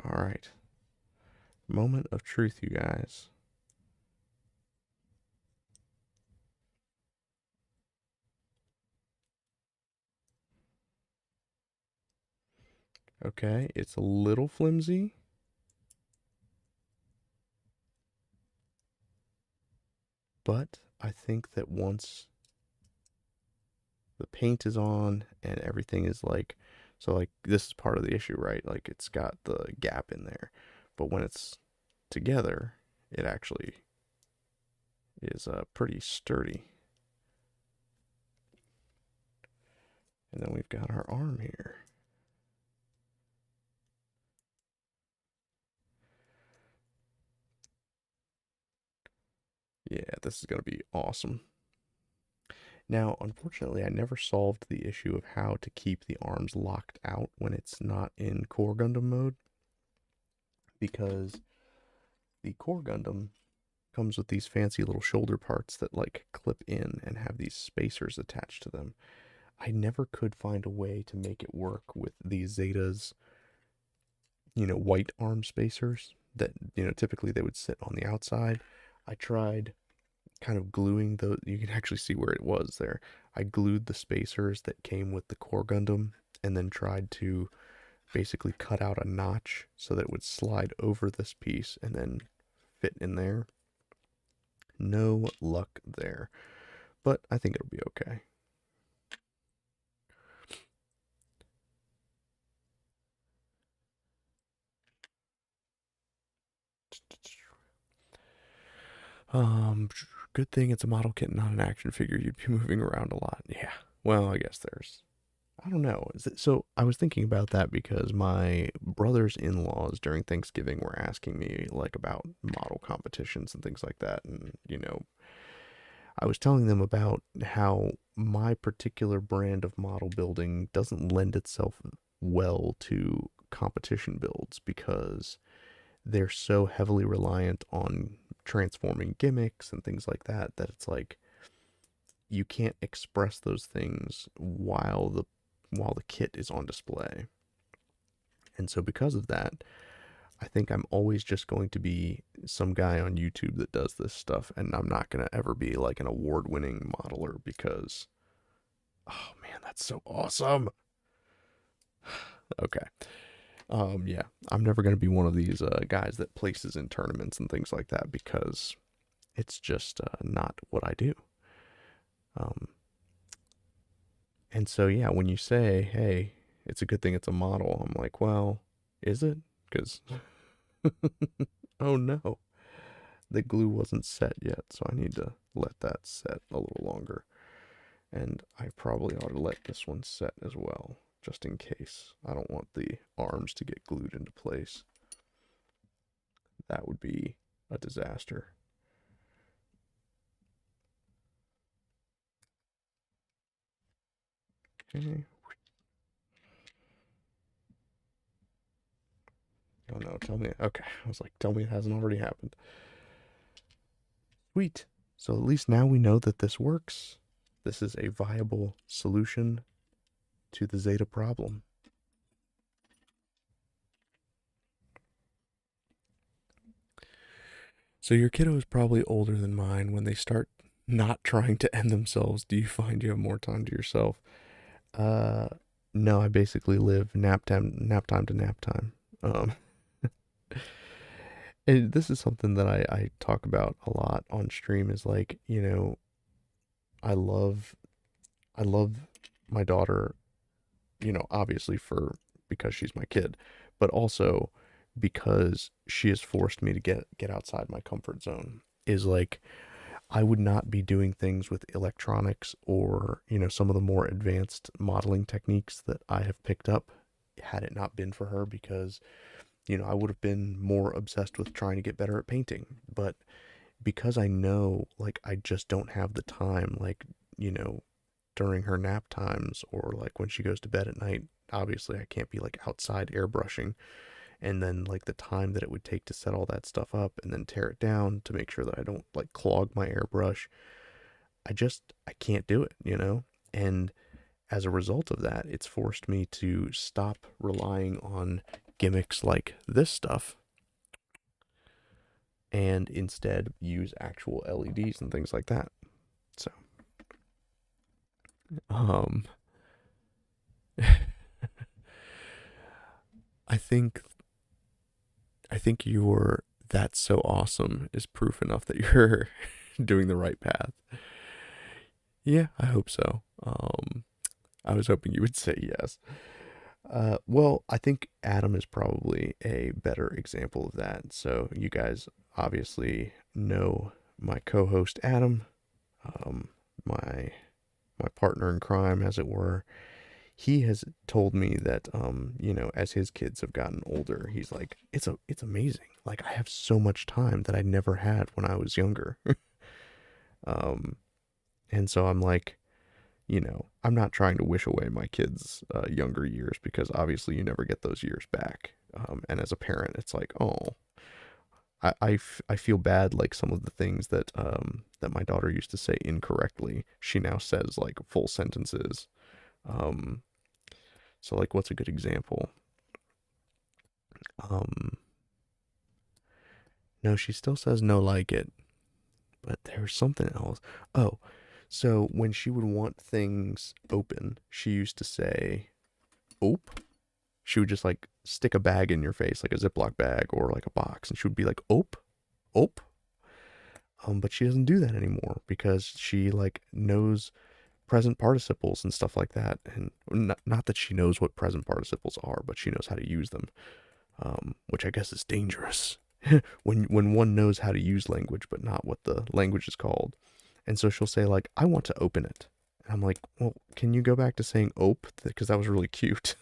All right. Moment of truth, you guys. Okay, it's a little flimsy, but I think that once the paint is on and everything is like, so like this is part of the issue, right? Like it's got the gap in there, but when it's together, it actually is pretty sturdy. And then we've got our arm here. this is going to be awesome. Now, unfortunately, I never solved the issue of how to keep the arms locked out when it's not in Core Gundam mode, because the Core Gundam comes with these fancy little shoulder parts that like clip in and have these spacers attached to them. I never could find a way to make it work with these Zetas, white arm spacers that, typically they would sit on the outside. I tried kind of gluing those. You can actually see where it was there. I glued the spacers that came with the Core Gundam and then tried to basically cut out a notch so that it would slide over this piece and then fit in there. No luck there, but I think it'll be okay. Good thing it's a model kit, not an action figure. You'd be moving around a lot. Yeah. Well, I guess I don't know. So I was thinking about that because my brothers-in-laws during Thanksgiving were asking me like about model competitions and things like that, and I was telling them about how my particular brand of model building doesn't lend itself well to competition builds because they're so heavily reliant on transforming gimmicks and things like that that it's like you can't express those things while the kit is on display. And so because of that, I think I'm always just going to be some guy on YouTube that does this stuff, and I'm not going to ever be like an award-winning modeler because, oh man, that's so awesome. Okay. Yeah, I'm never going to be one of these guys that places in tournaments and things like that because it's just not what I do. Um, and so, yeah, when you say, hey, it's a good thing it's a model, I'm like, well, is it? Because, oh no, the glue wasn't set yet, so I need to let that set a little longer. And I probably ought to let this one set as well, just in case. I don't want the arms to get glued into place. That would be a disaster. Okay. Oh no, tell me. Okay, I was like, tell me it hasn't already happened. Sweet. So at least now we know that this works. This is a viable solution to the Zeta problem. So your kiddo is probably older than mine. When they start not trying to end themselves, do you find you have more time to yourself? Uh, no, I basically live nap time to nap time. Um, and this is something that I talk about a lot on stream is like, I love, I love my daughter, obviously because she's my kid, but also because she has forced me to get outside my comfort zone. Is like I would not be doing things with electronics or, some of the more advanced modeling techniques that I have picked up had it not been for her because, I would have been more obsessed with trying to get better at painting. But because I know, like, I just don't have the time, like, during her nap times or like when she goes to bed at night, obviously I can't be like outside airbrushing. And then like the time that it would take to set all that stuff up and then tear it down to make sure that I don't like clog my airbrush. I can't do it. And as a result of that, it's forced me to stop relying on gimmicks like this stuff and instead use actual LEDs and things like that. So, um I think I think your "That's so awesome" is proof enough that you're doing the right path. Yeah, I hope so. I was hoping you would say yes. Well, I think Adam is probably a better example of that. So you guys obviously know my co-host Adam, um, my my partner in crime, as it were. He has told me that, as his kids have gotten older, he's like, it's amazing. Like I have so much time that I never had when I was younger. Um, and so I'm like, I'm not trying to wish away my kids' younger years because obviously you never get those years back. And as a parent, it's like, oh, I feel bad. Like some of the things that my daughter used to say incorrectly, she now says like full sentences. Um, so like, what's a good example? Um, no, she still says no like it, but there's something else. Oh, so when she would want things open, she used to say "ope." She would just like stick a bag in your face, like a Ziploc bag or like a box, and she would be like "ope, ope." But she doesn't do that anymore because she like knows present participles and stuff like that, and not that she knows what present participles are, but she knows how to use them, which I guess is dangerous when one knows how to use language but not what the language is called. And so she'll say like, "I want to open it," and I'm like, "Well, can you go back to saying ope because that was really cute."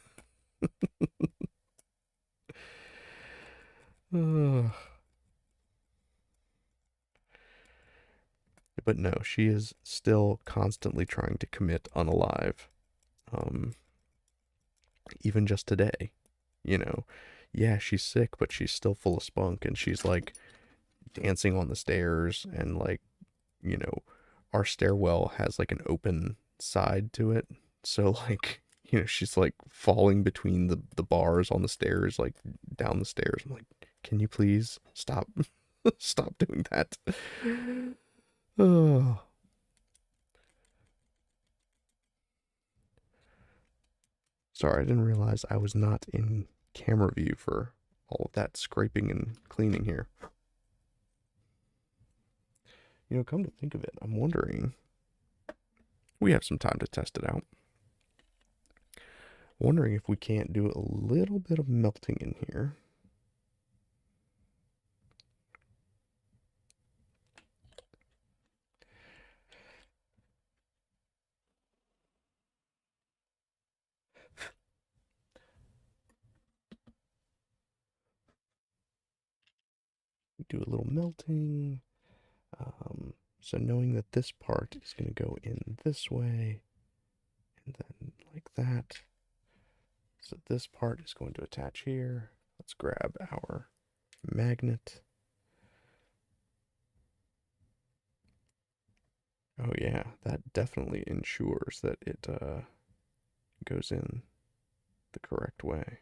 But no, she is still constantly trying to commit unalive. Um, even just today, you know, yeah, she's sick, but she's still full of spunk, and she's like dancing on the stairs, and like, you know, our stairwell has like an open side to it, so like, she's like falling between the bars on the stairs, like down the stairs. I'm like, can you please stop, stop doing that? Oh, sorry, I didn't realize I was not in camera view for all of that scraping and cleaning here. Come to think of it, I'm wondering, we have some time to test it out. Wondering if we can't do a little bit of melting in here. Do a little melting. So knowing that this part is going to go in this way, and then like that. So this part is going to attach here. Let's grab our magnet. Oh yeah, that definitely ensures that it goes in the correct way.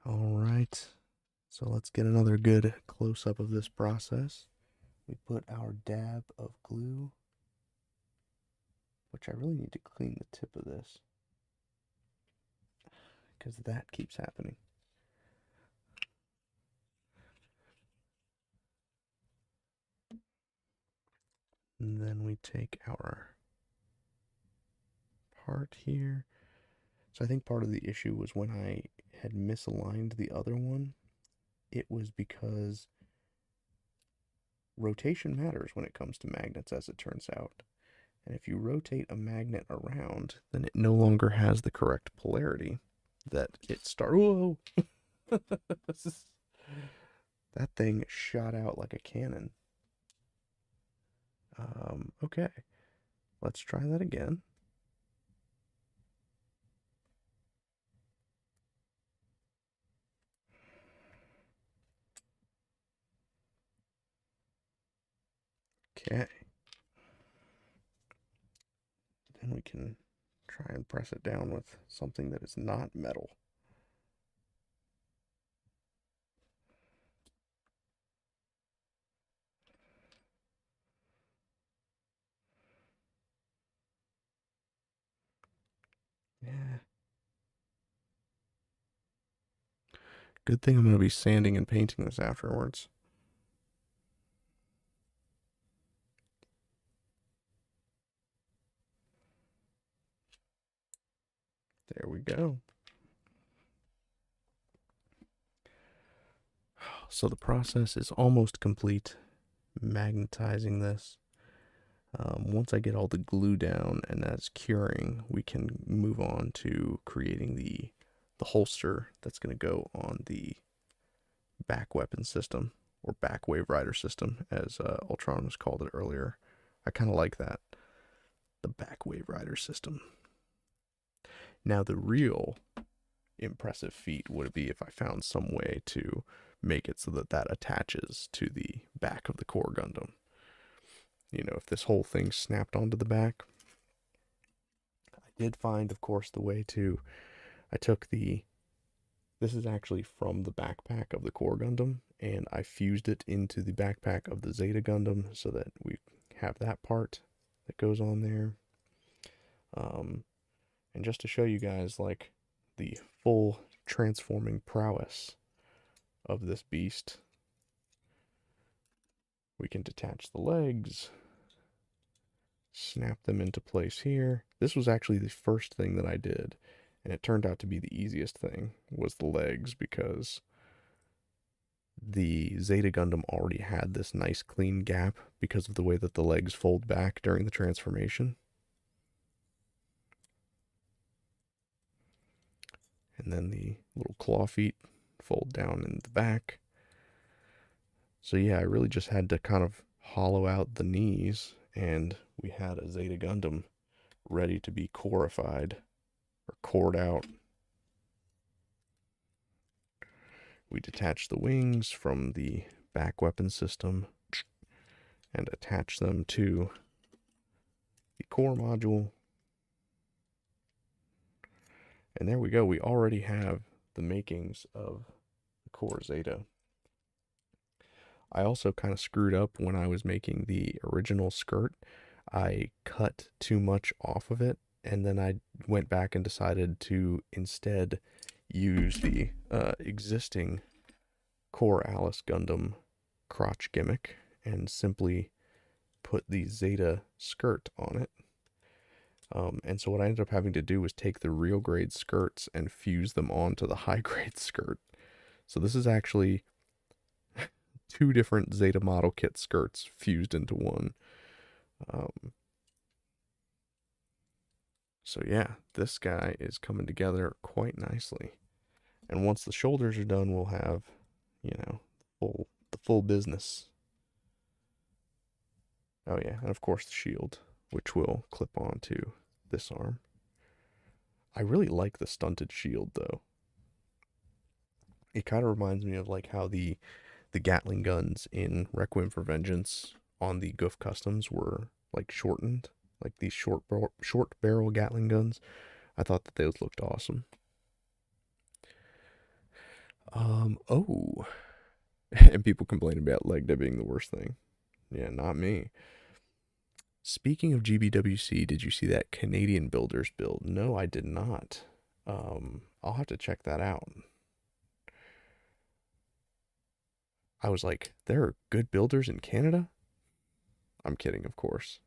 All right, so let's get another good close-up of this process. We put our dab of glue, which I really need to clean the tip of this because that keeps happening. And then we take our part here. So I think part of the issue was when I had misaligned the other one, it was because rotation matters when it comes to magnets, as it turns out. And if you rotate a magnet around, then it no longer has the correct polarity that it started. Whoa! That thing shot out like a cannon. Okay, let's try that again. Okay. Then we can try and press it down with something that is not metal. Yeah. Good thing I'm going to be sanding and painting this afterwards. There we go. So the process is almost complete. Magnetizing this. Once I get all the glue down and that's curing, we can move on to creating the holster that's going to go on the back weapon system, or back wave rider system, as Ultronus called it earlier. I kind of like that, the back wave rider system. Now, the real impressive feat would be if I found some way to make it so that that attaches to the back of the core Gundam. You know, if this whole thing snapped onto the back. I did find, of course, the way to. I took the. This is actually from the backpack of the core Gundam, and I fused it into the backpack of the Zeta Gundam so that we have that part that goes on there. And just to show you guys, like, the full transforming prowess of this beast, we can detach the legs, snap them into place here. This was actually the first thing that I did, and it turned out to be the easiest thing, was the legs, because the Zeta Gundam already had this nice clean gap because of the way that the legs fold back during the transformation. And then the little claw feet fold down in the back. So yeah, I really just had to kind of hollow out the knees, and we had a Zeta Gundam ready to be corified, or cored out. We detach the wings from the back weapon system and attach them to the core module. And there we go. We already have the makings of the core Zeta. I also kind of screwed up when I was making the original skirt. I cut too much off of it, and then I went back and decided to instead use the existing core Alice Gundam crotch gimmick and simply put the Zeta skirt on it. And so what I ended up having to do was take the real grade skirts and fuse them onto the high grade skirt. So this is actually two different Zeta model kit skirts fused into one. So yeah, this guy is coming together quite nicely. And once the shoulders are done, we'll have, you know, the full business. Oh yeah, and of course the shield, which will clip onto this arm. I really like the stunted shield though. It kind of reminds me of like how the Gatling guns in Requiem for Vengeance on the Goof Customs were like shortened, like these short barrel Gatling guns. I thought that those looked awesome. Oh, and people complain about leg day being the worst thing. Yeah, not me. Speaking of GBWC, did you see that Canadian Builders build? No, I did not. I'll have to check that out. I was like, there are good builders in Canada? I'm kidding, of course.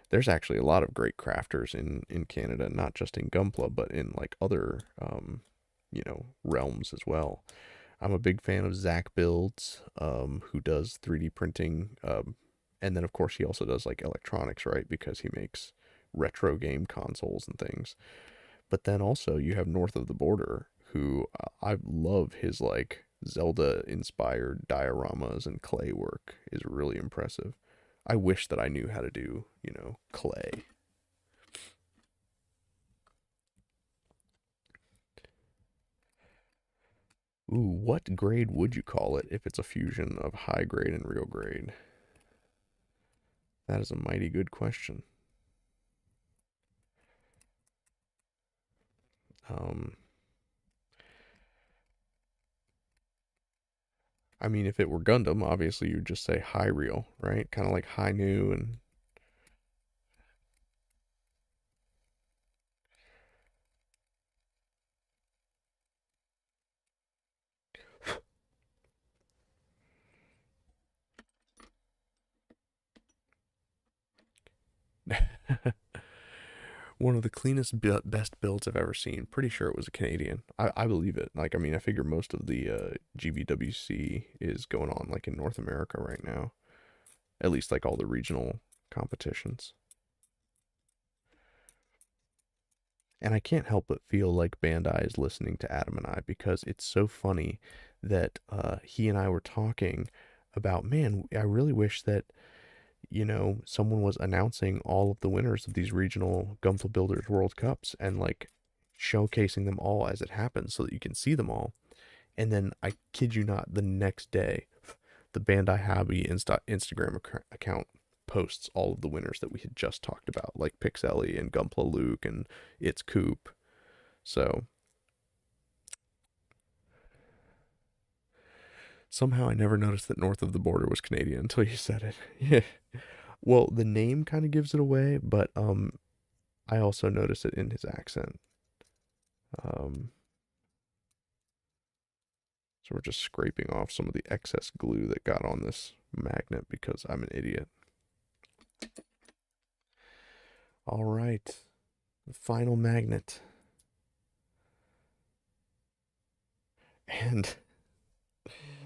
There's actually a lot of great crafters in Canada, not just in Gunpla, but in like other, realms as well. I'm a big fan of Zach Builds, who does 3D printing, and then of course he also does like electronics, right? Because he makes retro game consoles and things. But then also you have North of the Border, who I love his like Zelda inspired dioramas and clay work is really impressive. I wish that I knew how to do, clay. Ooh, what grade would you call it if it's a fusion of high grade and real grade? That is a mighty good question. Um, I mean, if it were Gundam, obviously you'd just say high real, right? Kind of like high new and one of the cleanest, best builds I've ever seen. Pretty sure it was a Canadian. I believe it. Like, I mean, I figure most of the GVWC is going on like in North America right now. At least like all the regional competitions. And I can't help but feel like Bandai is listening to Adam and I because it's so funny that he and I were talking about, man, I really wish that, someone was announcing all of the winners of these regional Gunpla Builders World Cups and like showcasing them all as it happens so that you can see them all. And then I kid you not, the next day, the Bandai Hobby Instagram account posts all of the winners that we had just talked about, like Pixelly and Gunpla Luke and It's Coop. So somehow I never noticed that North of the Border was Canadian until you said it. Yeah. Well, the name kind of gives it away, but I also noticed it in his accent. Um, so we're just scraping off some of the excess glue that got on this magnet because I'm an idiot. All right, the final magnet. And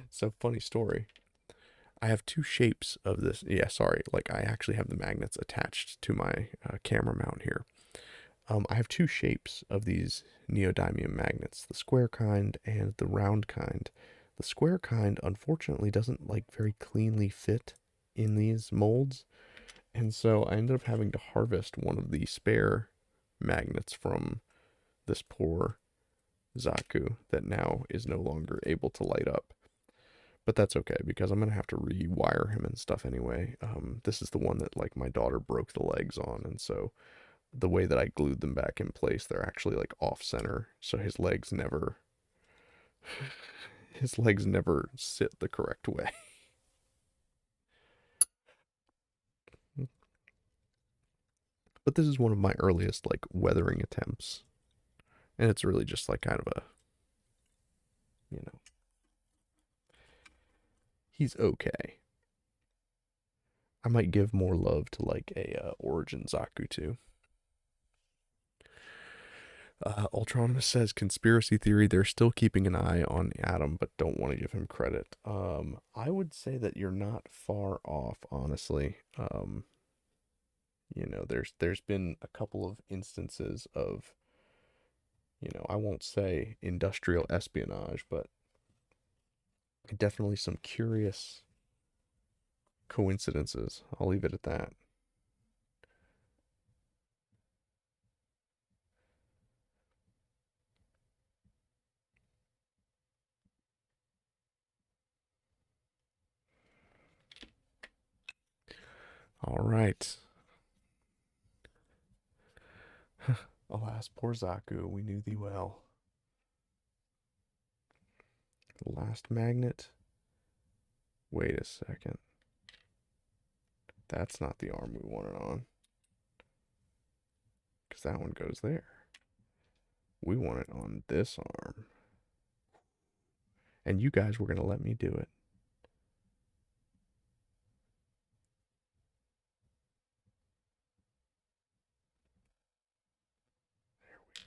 so, funny story. I have two shapes of this. Yeah, sorry. Like, I actually have the magnets attached to my camera mount here. I have two shapes of these neodymium magnets, the square kind and the round kind. The square kind, unfortunately, doesn't like very cleanly fit in these molds. And so I ended up having to harvest one of the spare magnets from this poor Zaku that now is no longer able to light up. But that's okay because I'm gonna have to rewire him and stuff anyway. This is the one that like my daughter broke the legs on, and so the way that I glued them back in place, they're actually like off center, so his legs never sit the correct way. But this is one of my earliest like weathering attempts, and it's really just like kind of a, you know, he's okay. I might give more love to like a Origin Zaku too. Ultronymous says conspiracy theory. They're still keeping an eye on Adam, but don't want to give him credit. I would say that you're not far off, honestly. There's been a couple of instances of, I won't say industrial espionage, but definitely some curious coincidences. I'll leave it at that. All right. Alas, poor Zaku, we knew thee well. Last magnet. Wait a second. That's not the arm we wanted on. Because that one goes there. We want it on this arm. And you guys were going to let me do it.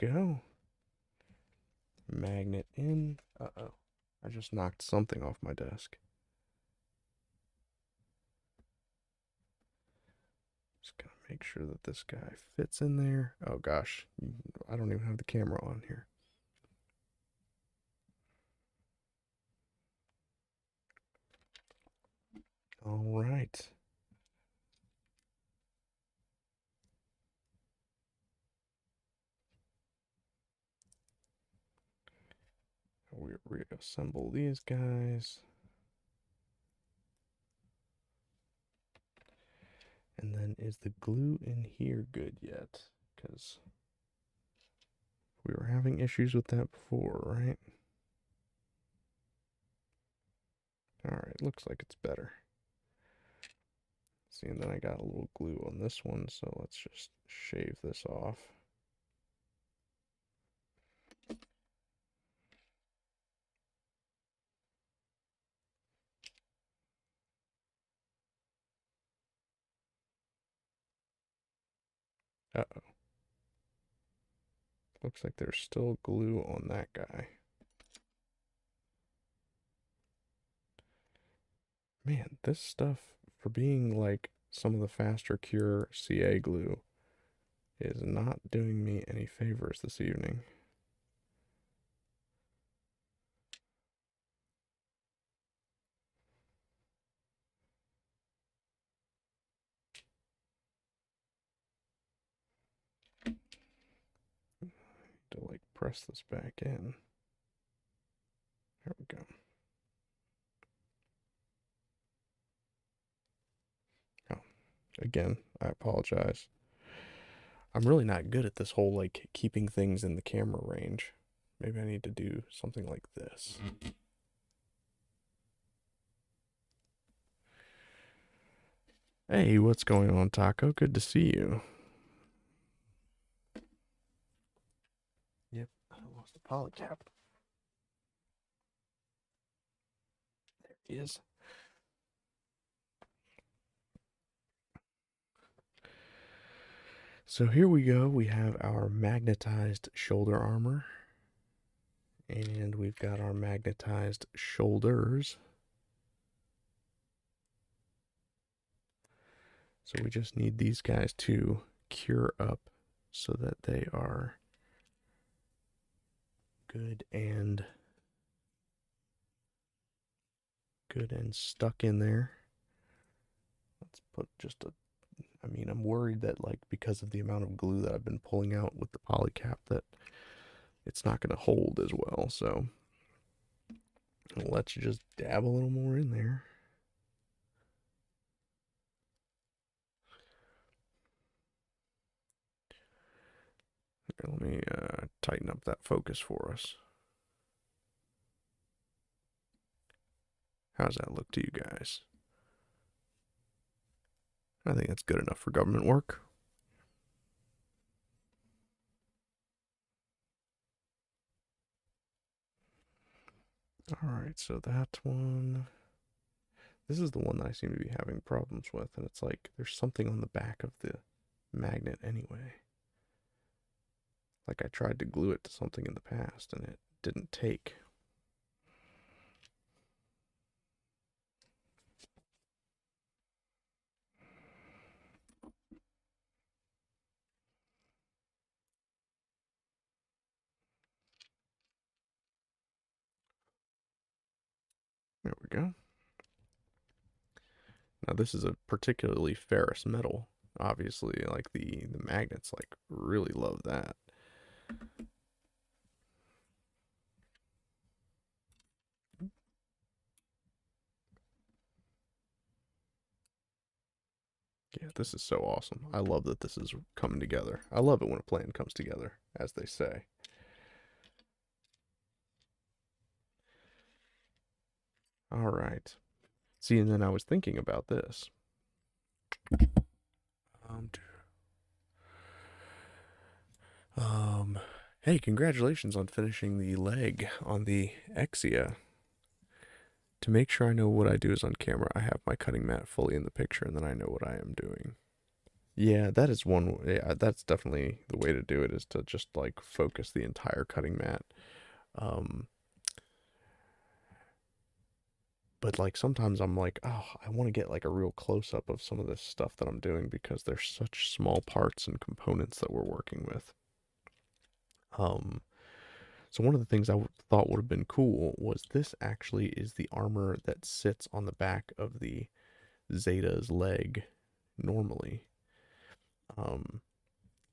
There we go. Magnet in. Uh-oh. I just knocked something off my desk. Just gotta make sure that this guy fits in there. Oh gosh, I don't even have the camera on here. All right. We reassemble these guys. And then is the glue in here good yet? Because we were having issues with that before, right? Alright, looks like it's better. See, and then I got a little glue on this one, so let's just shave this off. Uh-oh. Looks like there's still glue on that guy. Man, this stuff, for being like some of the faster cure CA glue is not doing me any favors this evening. To like press this back in. There we go. Oh, again, I apologize. I'm really not good at this whole like keeping things in the camera range. Maybe I need to do something like this. Hey, what's going on, Taco? Good to see you. Yep, I lost the polycap. There he is. So here we go. We have our magnetized shoulder armor. And we've got our magnetized shoulders. So we just need these guys to cure up so that they are good and stuck in there. Let's put just a, I mean, I'm worried that like because of the amount of glue that I've been pulling out with the polycap that it's not going to hold as well. So I'll let you just dab a little more in there. Here, let me tighten up that focus for us. How's that look to you guys? I think that's good enough for government work. All right, so that one. This is the one that I seem to be having problems with, and it's like there's something on the back of the magnet anyway. Like I tried to glue it to something in the past and it didn't take. There we go. Now this is a particularly ferrous metal. Obviously, like the magnets like really love that. Yeah, this is so awesome. I love that this is coming together. I love it when a plan comes together, as they say. All right. See, and then I was thinking about this. Um, hey, congratulations on finishing the leg on the Exia. To make sure I know what I do is on camera, I have my cutting mat fully in the picture, and then I know what I am doing. Yeah, that is one. Yeah, that's definitely the way to do it, is to just like focus the entire cutting mat. Um, but like sometimes I'm like, oh, I want to get like a real close up of some of this stuff that I'm doing because there's such small parts and components that we're working with. Um, so one of the things I thought would have been cool was this actually is the armor that sits on the back of the Zeta's leg normally. Um,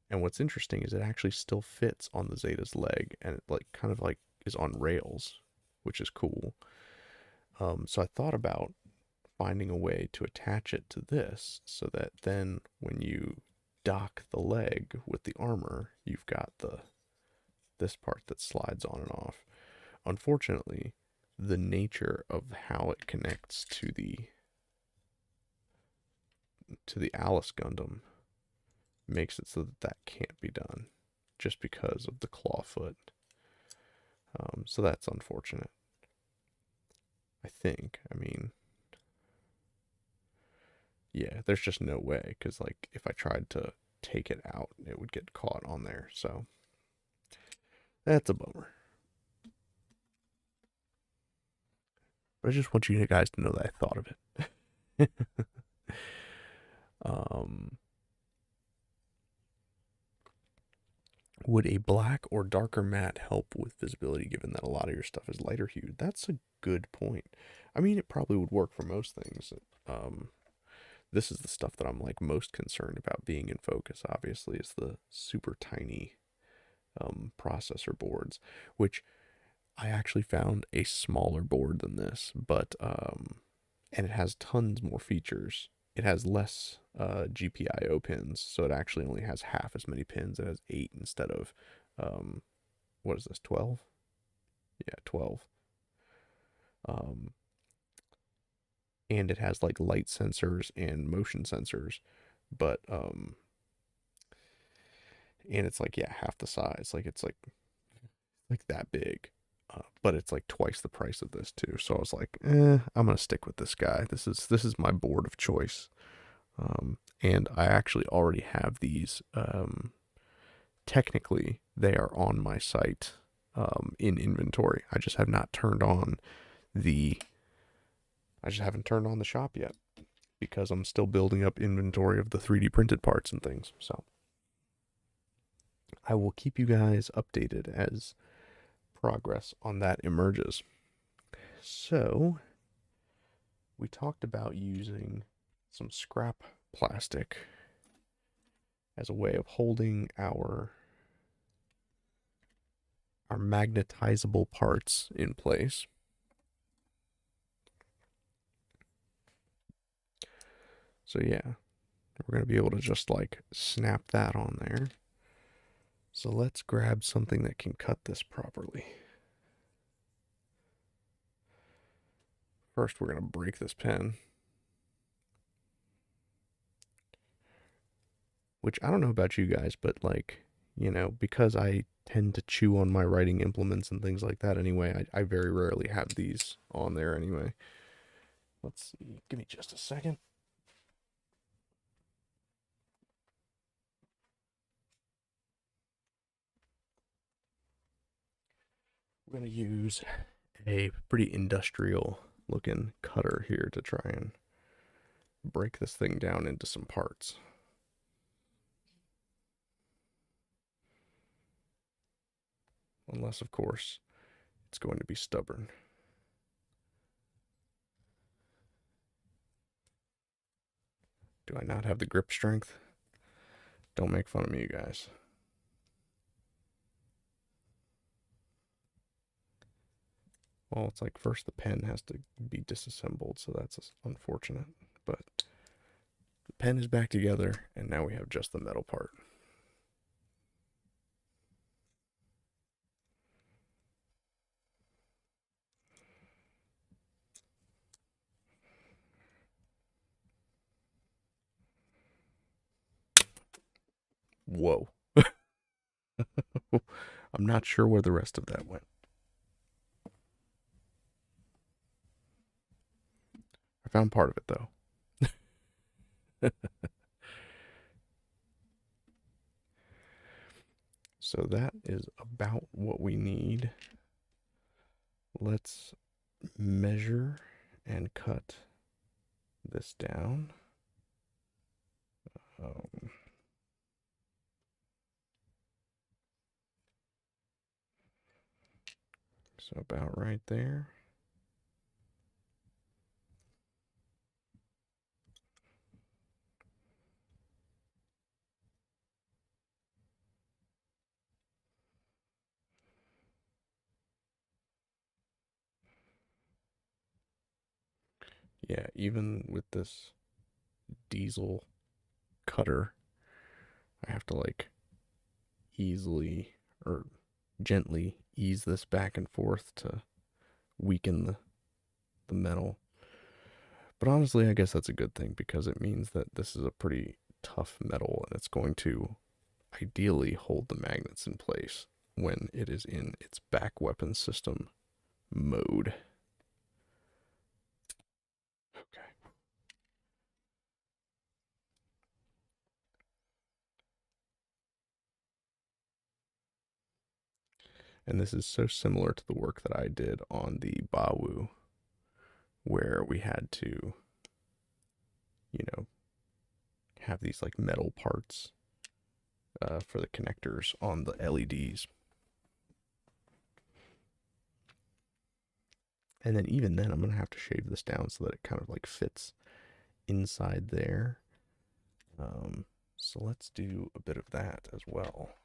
and what's interesting is it actually still fits on the Zeta's leg, and it like kind of like is on rails, which is cool. So I thought about finding a way to attach it to this so that then when you dock the leg with the armor, you've got this part that slides on and off. Unfortunately, the nature of how it connects to the Alice Gundam makes it so that that can't be done just because of the claw foot. So that's unfortunate. I think. I mean, yeah, there's just no way because like if I tried to take it out, it would get caught on there. So that's a bummer. But I just want you guys to know that I thought of it. Um, would a black or darker matte help with visibility given that a lot of your stuff is lighter hued? That's a good point. I mean, it probably would work for most things. Um, this is the stuff that I'm like most concerned about being in focus, obviously, is the super tiny processor boards, which I actually found a smaller board than this, but and it has tons more features. It has less GPIO pins, so it actually only has half as many pins. It has 8 instead of um, what is this, 12? Yeah, 12. Um, and it has like light sensors and motion sensors, but and it's like, yeah, half the size. Like it's like that big. But it's like twice the price of this too. So I was like, I'm gonna stick with this guy. This is my board of choice. And I actually already have these. Technically, they are on my site in inventory. I just have not turned on the. I just haven't turned on the shop yet because I'm still building up inventory of the 3D printed parts and things. So I will keep you guys updated as progress on that emerges. So we talked about using some scrap plastic as a way of holding our magnetizable parts in place. So yeah, we're going to be able to just like snap that on there. So let's grab something that can cut this properly. First, we're going to break this pen, which I don't know about you guys, but like, because I tend to chew on my writing implements and things like that anyway, I very rarely have these on there anyway. Let's see. Give me just a second. We're going to use a pretty industrial looking cutter here to try and break this thing down into some parts. Unless, of course, it's going to be stubborn. Do I not have the grip strength? Don't make fun of me, you guys. Well, it's like first the pen has to be disassembled, so that's unfortunate. But the pen is back together, and now we have just the metal part. Whoa. I'm not sure where the rest of that went. I found part of it, though. So that is about what we need. Let's measure and cut this down. Um, so about right there. Yeah, even with this diesel cutter, I have to like easily or gently ease this back and forth to weaken the metal. But honestly, I guess that's a good thing because it means that this is a pretty tough metal and it's going to ideally hold the magnets in place when it is in its back weapon system mode. Okay. And this is so similar to the work that I did on the Bawu, where we had to, you know, have these like metal parts for the connectors on the LEDs. And then even then, I'm going to have to shave this down so that it kind of like fits inside there. So let's do a bit of that as well.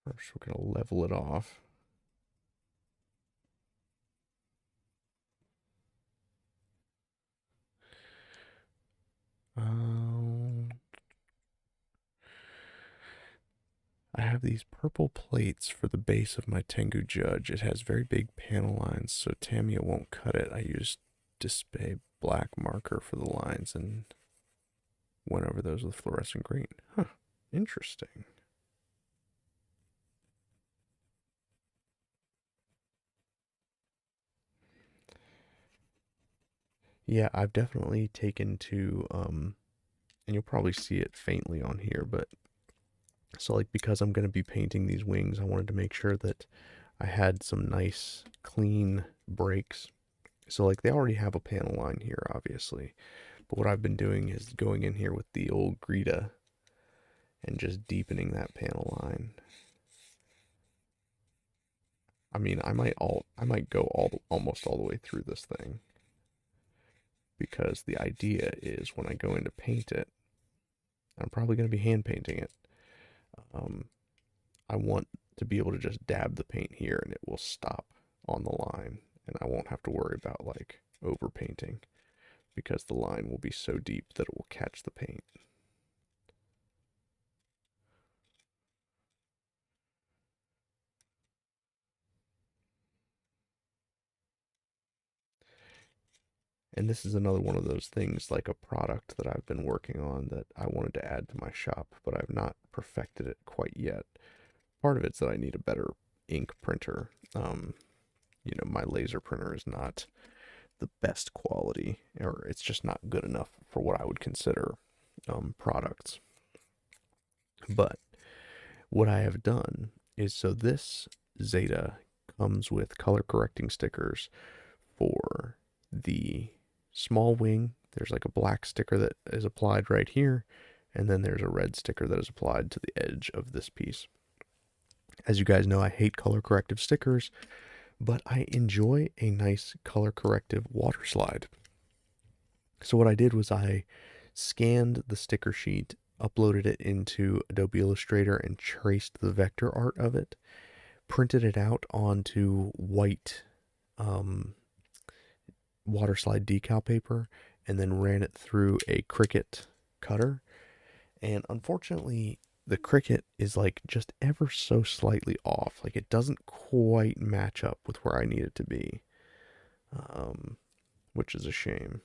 First, we're going to level it off. I have these purple plates for the base of my Tengu Judge. It has very big panel lines, so Tamiya won't cut it. I used Display black marker for the lines and went over those with fluorescent green. Huh, interesting. Yeah, I've definitely taken to, and you'll probably see it faintly on here, but so like because I'm going to be painting these wings, I wanted to make sure that I had some nice clean breaks. So like they already have a panel line here, obviously, but what I've been doing is going in here with the old Greta and just deepening that panel line. I mean, I might go almost all the way through this thing, because the idea is when I go in to paint it, I'm probably going to be hand painting it. I want to be able to just dab the paint here and it will stop on the line, and I won't have to worry about like over painting because the line will be so deep that it will catch the paint. And this is another one of those things, like a product that I've been working on that I wanted to add to my shop, but I've not perfected it quite yet. Part of it's that I need a better ink printer. My laser printer is not the best quality, or it's just not good enough for what I would consider products. But what I have done is, so this Zeta comes with color correcting stickers for the small wing. There's like a black sticker that is applied right here, and then there's a red sticker that is applied to the edge of this piece. As you guys know, I hate color corrective stickers, but I enjoy a nice color corrective water slide. So what I did was I scanned the sticker sheet, uploaded it into Adobe Illustrator, and traced the vector art of it, printed it out onto white water slide decal paper, and then ran it through a Cricut cutter. And unfortunately, the Cricut is like just ever so slightly off. Like it doesn't quite match up with where I need it to be, which is a shame.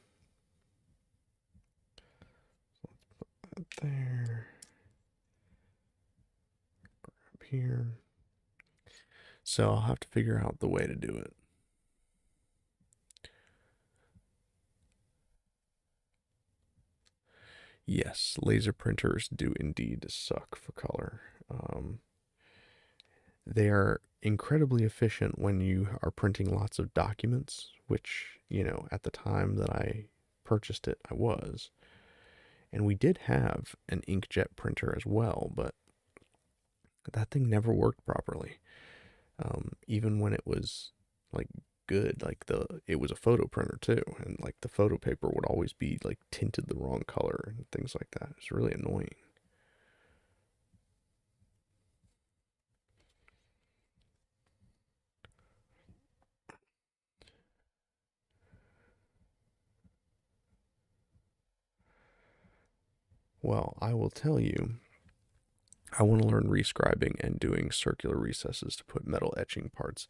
Let's put that there. Grab here. So I'll have to figure out the way to do it. Yes, laser printers do indeed suck for color. They are incredibly efficient when you are printing lots of documents, which, at the time that I purchased it, I was. And we did have an inkjet printer as well, but that thing never worked properly. Even when it was like good, like it was a photo printer too, and like the photo paper would always be like tinted the wrong color and things like that. It's really annoying. Well, I will tell you, I want to learn rescribing and doing circular recesses to put metal etching parts.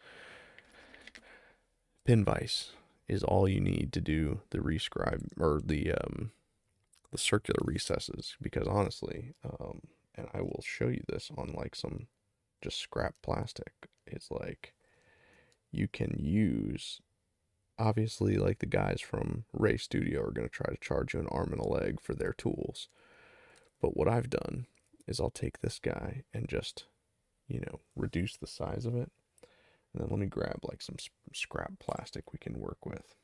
Pin vise is all you need to do the rescribe, or the circular recesses, because honestly, and I will show you this on like some just scrap plastic. It's like you can use, obviously, like the guys from Ray Studio are going to try to charge you an arm and a leg for their tools. But what I've done is I'll take this guy and just reduce the size of it. And then let me grab like some scrap plastic we can work with.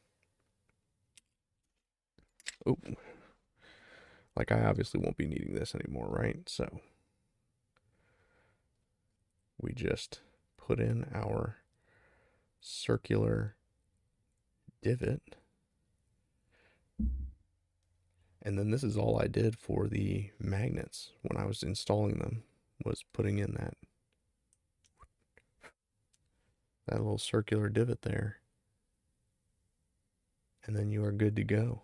Oh, like I obviously won't be needing this anymore, right? So we just put in our circular divot. And then this is all I did for the magnets when I was installing them, was putting in that little circular divot there. And then you are good to go.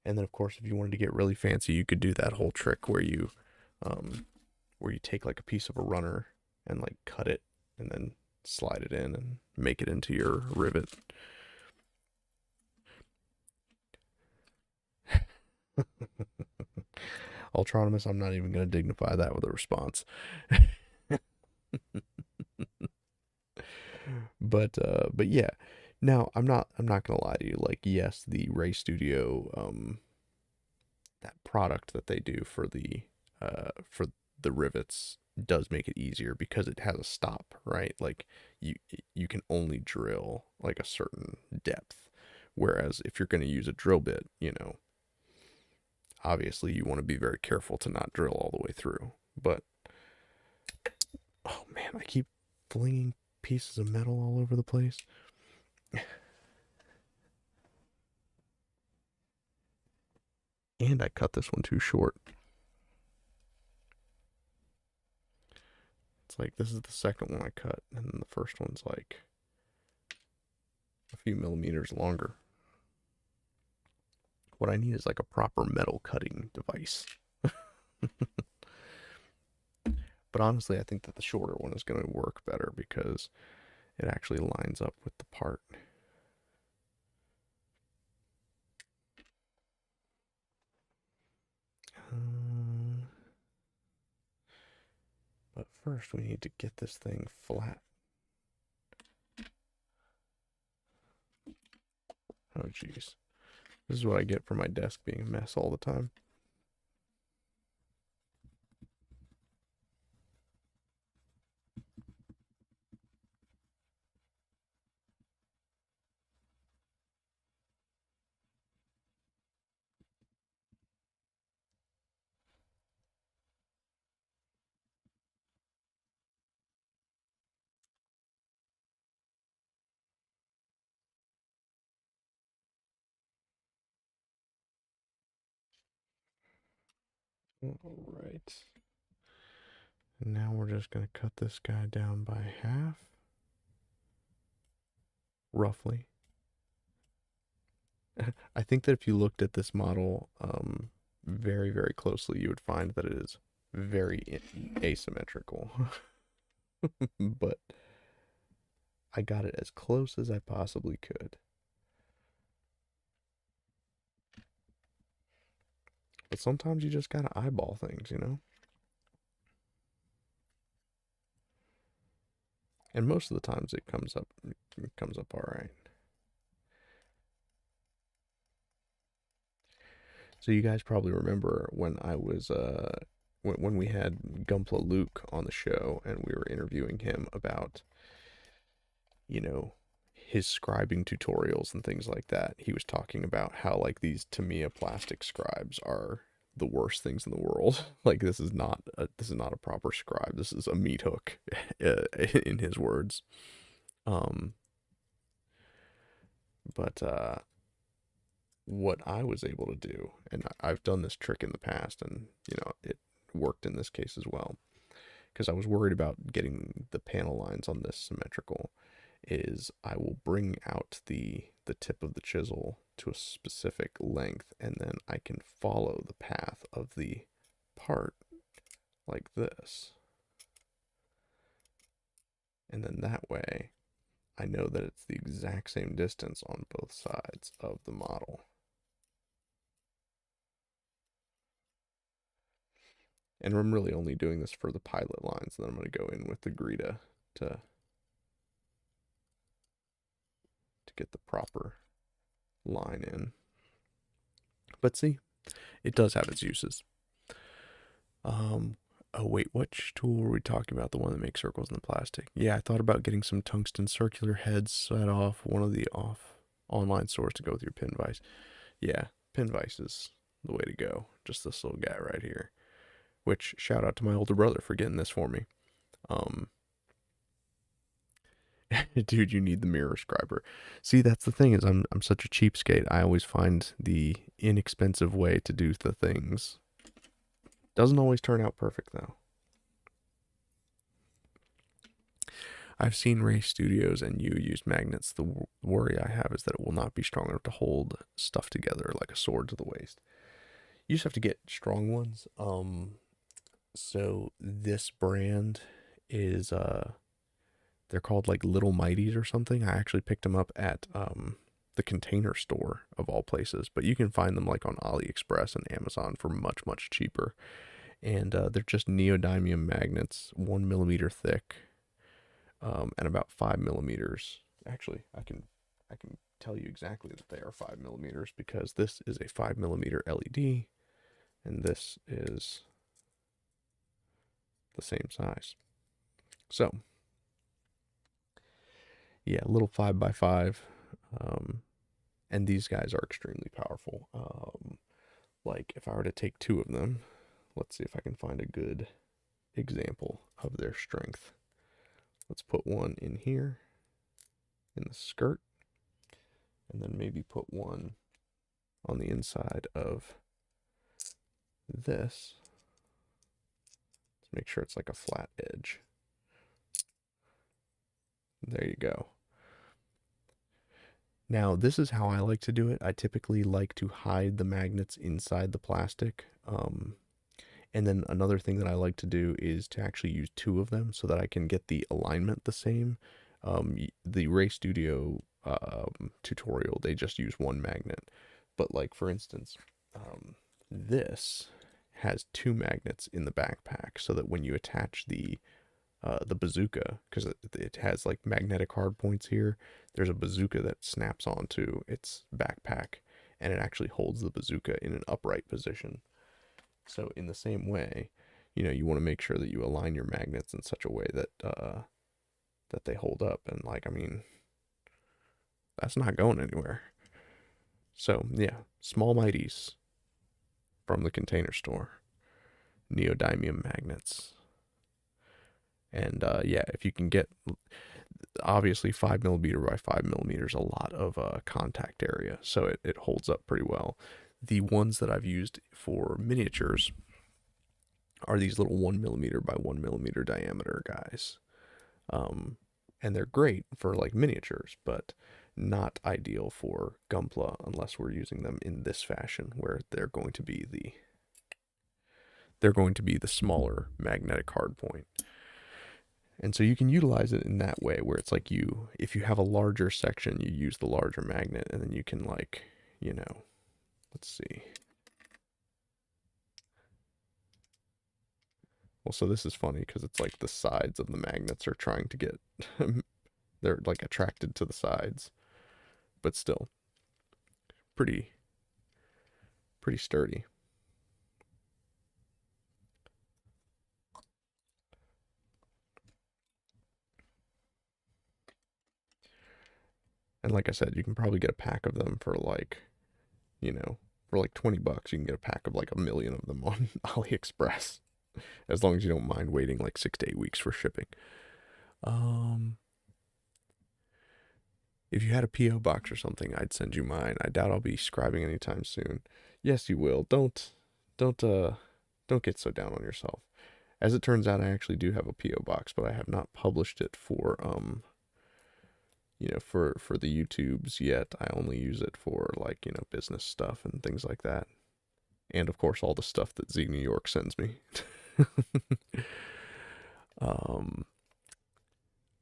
And then of course if you wanted to get really fancy, you could do that whole trick um where you take like a piece of a runner and like cut it and then slide it in and make it into your rivet. Ultronymous, I'm not even going to dignify that with a response. But yeah. Now, I'm not going to lie to you. Like yes, the Ray Studio that product that they do for the rivets does make it easier because it has a stop, right? Like you you can only drill like a certain depth. Whereas if you're going to use a drill bit, obviously you want to be very careful to not drill all the way through. But oh man, I keep flinging pieces of metal all over the place. And I cut this one too short. It's like this is the second one I cut, and then the first one's like a few millimeters longer. What I need is like a proper metal cutting device. But honestly, I think that the shorter one is going to work better because it actually lines up with the part. But first, we need to get this thing flat. Oh, jeez. This is what I get for my desk being a mess all the time. All right. Now we're just going to cut this guy down by half, roughly. I think that if you looked at this model very, very closely, you would find that it is very asymmetrical. But I got it as close as I possibly could. But sometimes you just gotta eyeball things. And most of the times it comes up all right. So you guys probably remember when I was when we had Gumpla Luke on the show and we were interviewing him about you know his scribing tutorials and things like that. He was talking about how like these Tamiya plastic scribes are the worst things in the world. Like this is not a proper scribe. This is a meat hook, in his words. Um, but what I was able to do, and I've done this trick in the past, and it worked in this case as well, because I was worried about getting the panel lines on this symmetrical, is I will bring out the tip of the chisel to a specific length, and then I can follow the path of the part like this. And then that way, I know that it's the exact same distance on both sides of the model. And I'm really only doing this for the pilot lines. Then I'm going to go in with the Greta to get the proper line in But see, it does have its uses. Um, oh wait, which tool were we talking about? The one that makes circles in the plastic. Yeah, I thought about getting some tungsten circular heads set off one of the off online stores to go with your pin vise. Yeah, pin vise is the way to go. Just this little guy right here. Which shout out to my older brother for getting this for me. Um, dude, you need the mirror scriber. See, that's the thing is I'm such a cheapskate. I always find the inexpensive way to do the things. Doesn't always turn out perfect though. I've seen Ray Studios and you use magnets. The worry I have is that it will not be strong enough to hold stuff together like a sword to the waist. You just have to get strong ones. So this brand is they're called like Little Mighties or something. I actually picked them up at the Container Store of all places, but you can find them like on AliExpress and Amazon for much cheaper. And they're just neodymium magnets, 1 millimeter thick, and about 5 millimeters. Actually, I can tell you exactly that they are 5 millimeters because this is a 5 millimeter LED, and this is the same size. So, yeah, little 5x5, and these guys are extremely powerful. Like if I were to take two of them, let's see if I can find a good example of their strength. Let's put one in here in the skirt, and then maybe put one on the inside of this to make sure it's like a flat edge. There you go. Now, this is how I like to do it. I typically like to hide the magnets inside the plastic. And then another thing that I like to do is to actually use two of them so that I can get the alignment the same. The Ray Studio tutorial, they just use one magnet. But like, for instance, this has two magnets in the backpack so that when you attach the bazooka, because it has like magnetic hard points here, there's a bazooka that snaps onto its backpack and it actually holds the bazooka in an upright position. So in the same way, you want to make sure that you align your magnets in such a way that that they hold up. And like, I mean, that's not going anywhere. So yeah, small mighties from the Container Store, neodymium magnets. And yeah, if you can get, obviously 5 millimeter by 5 millimeters, a lot of contact area, so it holds up pretty well. The ones that I've used for miniatures are these little 1 millimeter by 1 millimeter diameter guys. And they're great for like miniatures, but not ideal for Gunpla unless we're using them in this fashion where they're going to be the smaller magnetic hardpoint. And so you can utilize it in that way where it's like if you have a larger section, you use the larger magnet, and then you can like, let's see. Well, so this is funny because it's like the sides of the magnets are trying to get, they're like attracted to the sides, but still pretty sturdy. And like I said, you can probably get a pack of them for like, for like $20. You can get a pack of like 1 million of them on AliExpress, as long as you don't mind waiting like 6 to 8 weeks for shipping. If you had a P.O. box or something, I'd send you mine. I doubt I'll be scribing anytime soon. Yes, you will. Don't get so down on yourself. As it turns out, I actually do have a P.O. box, but I have not published it for for the YouTubes yet. I only use it for like, business stuff and things like that. And of course all the stuff that Z New York sends me.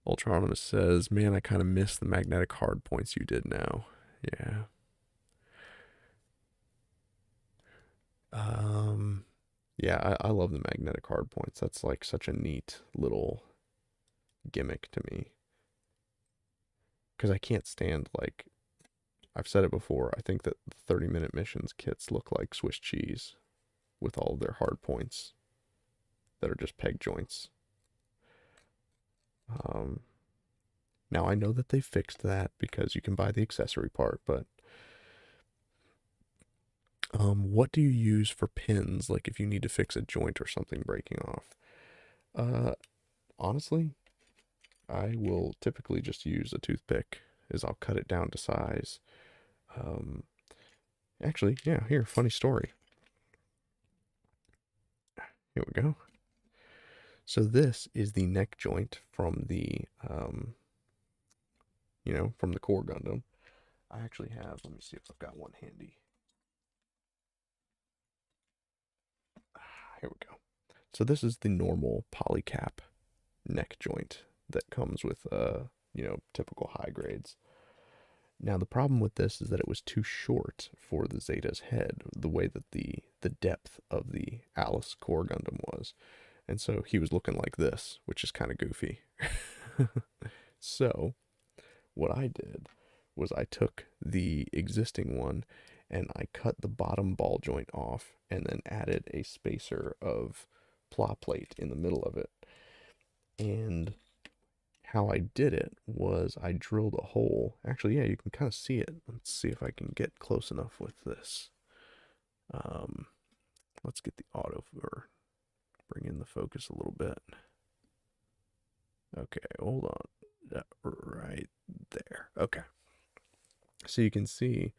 Ultronymous says, man, I kind of miss the magnetic hard points you did now. Yeah. Yeah, I love the magnetic hard points. That's like such a neat little gimmick to me. Because I can't stand like I've said it before. I think that the 30-minute missions kits look like Swiss cheese with all of their hard points that are just peg joints. Um, Now I know that they fixed that because you can buy the accessory part, but what do you use for pins? Like if you need to fix a joint or something breaking off? Uh, Honestly, I will typically just use a toothpick. Is I'll cut it down to size. Um, Actually, yeah. Here, funny story. Here we go. So this is the neck joint from the from the core Gundam. I actually have. Let me see if I've got one handy. Here we go. So this is the normal polycap neck joint that comes with typical high grades. Now the problem with this is that it was too short for the Zeta's head, the way that the depth of the Alice core Gundam was. And so he was looking like this, which is kind of goofy. So what I did was I took the existing one and I cut the bottom ball joint off and then added a spacer of pla plate in the middle of it. And how I did it was I drilled a hole. Actually, yeah, you can kind of see it. Let's see if I can get close enough with this. Um, let's get the auto or bring in the focus a little bit. Okay, hold on. Right there. Okay. So you can see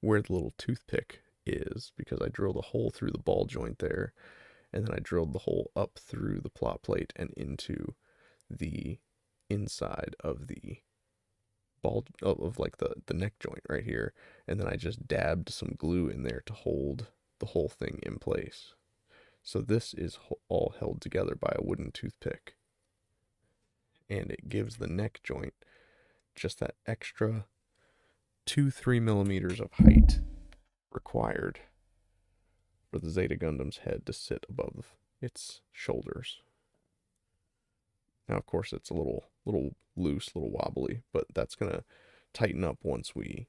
where the little toothpick is because I drilled a hole through the ball joint there, and then I drilled the hole up through the plot plate and into the inside of the ball of like the neck joint right here, and then I just dabbed some glue in there to hold the whole thing in place. So this is all held together by a wooden toothpick, and it gives the neck joint just that extra 2-3 millimeters of height required for the Zeta Gundam's head to sit above its shoulders. Now, of course, it's a little loose, a little wobbly, but that's gonna tighten up once we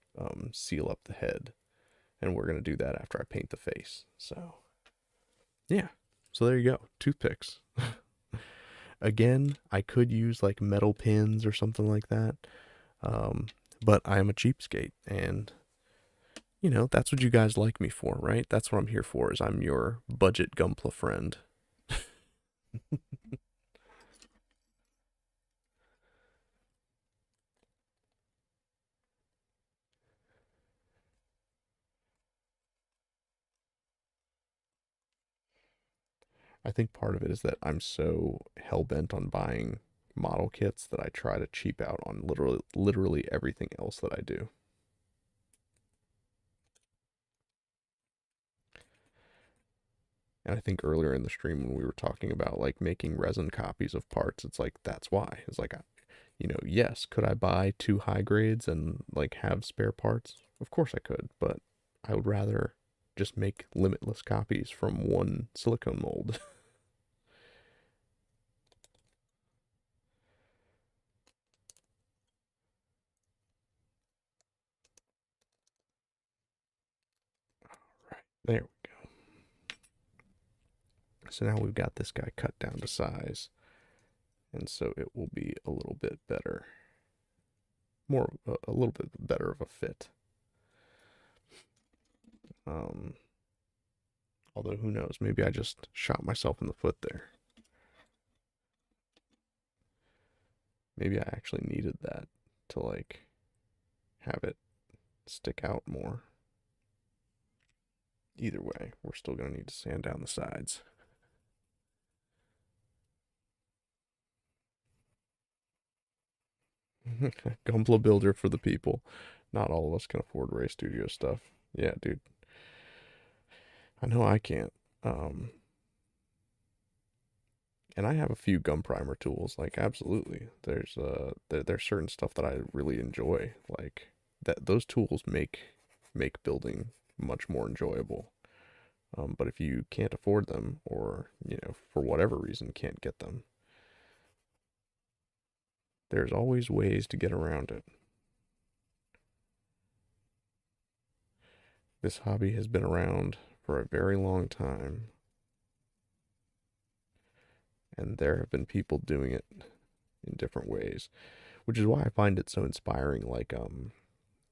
seal up the head, and we're gonna do that after I paint the face. So, yeah. So there you go, toothpicks. Again, I could use like metal pins or something like that, um, but I am a cheapskate, and that's what you guys like me for, right? That's what I'm here for. Is I'm your budget Gumpla friend. I think part of it is that I'm so hell bent on buying model kits that I try to cheap out on literally everything else that I do. And I think earlier in the stream when we were talking about like making resin copies of parts, it's like that's why. It's like yes, could I buy 2 high grades and like have spare parts? Of course I could, but I would rather just make limitless copies from one silicone mold. Right, there we go. So now we've got this guy cut down to size, and so it will be a little bit better, a little bit better of a fit. Um, Although who knows, maybe I just shot myself in the foot there. Maybe I actually needed that to like have it stick out more. Either way, we're still gonna need to sand down the sides. Gumpla builder for the people. Not all of us can afford Ray Studio stuff. Yeah, dude. I know I can't. Um, and I have a few gum primer tools. Like absolutely, there's certain stuff that I really enjoy. Like those tools make building much more enjoyable. But if you can't afford them, or for whatever reason can't get them, there's always ways to get around it. This hobby has been around for a very long time, and there have been people doing it in different ways, which is why I find it so inspiring. Like,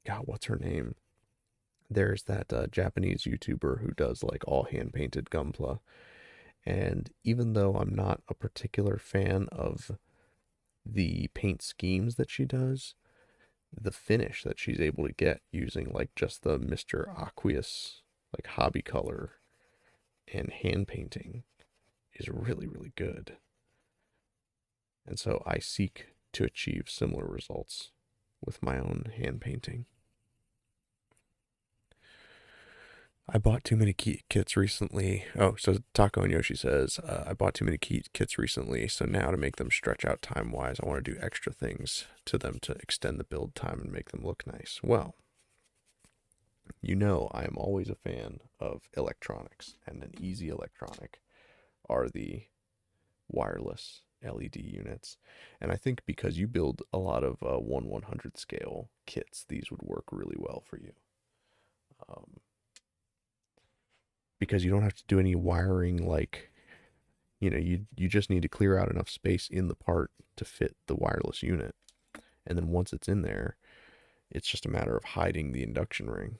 God, what's her name? There's that Japanese YouTuber who does like all hand painted gunpla. And even though I'm not a particular fan of the paint schemes that she does, the finish that she's able to get using like just the Mr. Aqueous like hobby color and hand painting is really, really good. And so I seek to achieve similar results with my own hand painting. I bought too many kits recently. Oh, so Taco and Yoshi says, I bought too many kits recently, so now to make them stretch out time wise, I want to do extra things to them to extend the build time and make them look nice. Well, you know, I am always a fan of electronics, and an easy electronic are the wireless LED units. And I think because you build a lot of 1/100 scale kits, these would work really well for you. Um, because you don't have to do any wiring like you just need to clear out enough space in the part to fit the wireless unit. And then once it's in there, it's just a matter of hiding the induction ring.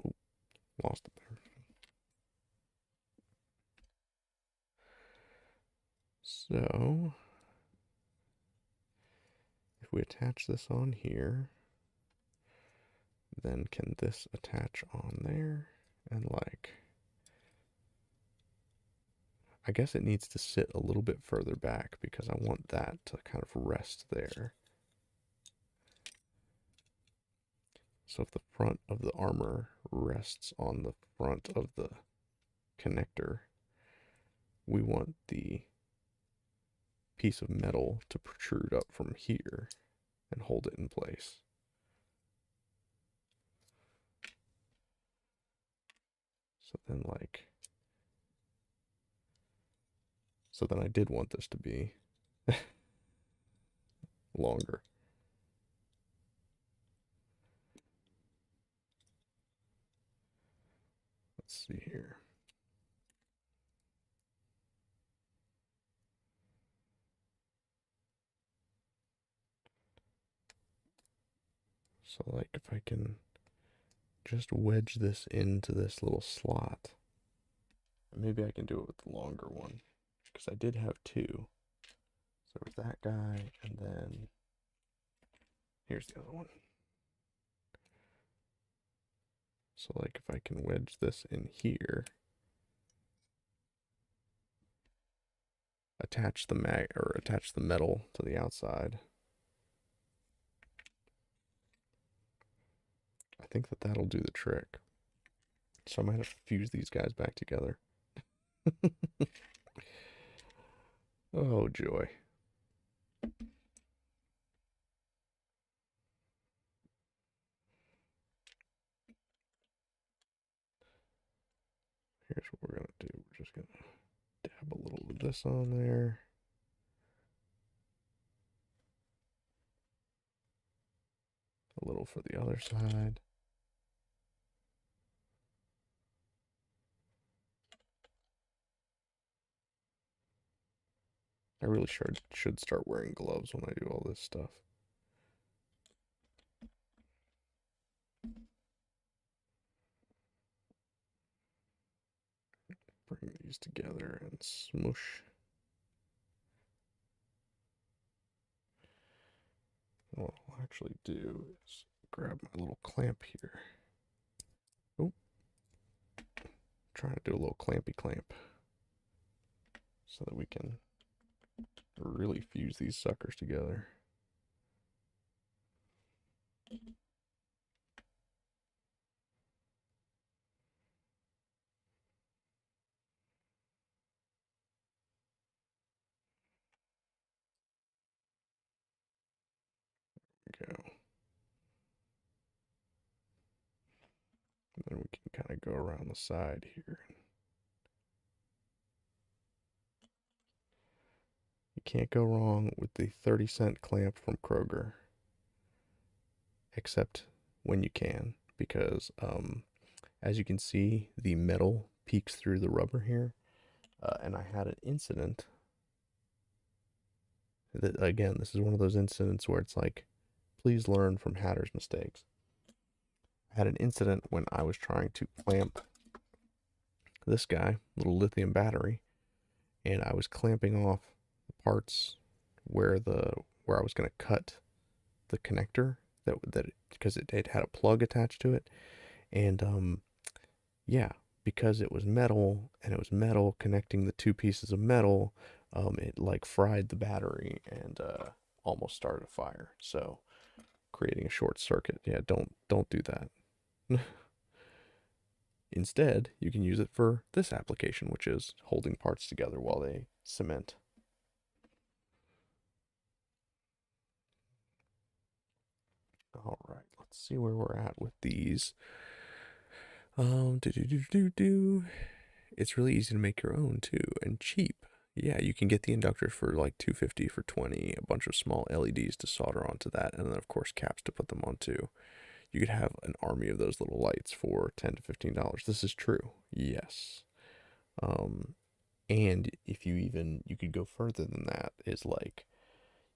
Ooh, lost it there. So if we attach this on here, then can this attach on there? And like, I guess it needs to sit a little bit further back because I want that to kind of rest there. So if the front of the armor rests on the front of the connector, we want the piece of metal to protrude up from here and hold it in place. So then so then I did want this to be longer. Let's see here. So like if I can just wedge this into this little slot, maybe I can do it with the longer one because I did have two. So there's that guy, and then here's the other one. So like if I can wedge this in here, attach the metal to the outside. I think that that'll do the trick. So I might have to fuse these guys back together. Oh joy. Here's what we're gonna do. We're just gonna dab a little of this on there. A little for the other side. I really should start wearing gloves when I do all this stuff. Bring these together and smoosh. What I'll actually do is grab my little clamp here. Oh, trying to do a little clampy clamp so that we can really fuse these suckers together. Go. And then we can kind of go around the side here. Can't go wrong with the 30-cent clamp from Kroger, except when you can, because as you can see, the metal peeks through the rubber here, and I had an incident. That, again, this is one of those incidents where it's like, please learn from hatter's mistakes. I had an incident when I was trying to clamp this guy, little lithium battery, and I was clamping off the parts where I was going to cut the connector that because it had a plug attached to it, and yeah, because it was metal and it was metal connecting the two pieces of metal, it like fried the battery and almost started a fire. So creating a short circuit. Yeah, don't do that. Instead, you can use it for this application, which is holding parts together while they cement. All right, let's see where we're at with these. Do do do do do. It's really easy to make your own too, and cheap. Yeah, you can get the inductors for like 250 for 20, a bunch of small LEDs to solder onto that, and then of course caps to put them onto. You could have an army of those little lights for $10 to $15. This is true. Yes. And if you could go further than that, is like,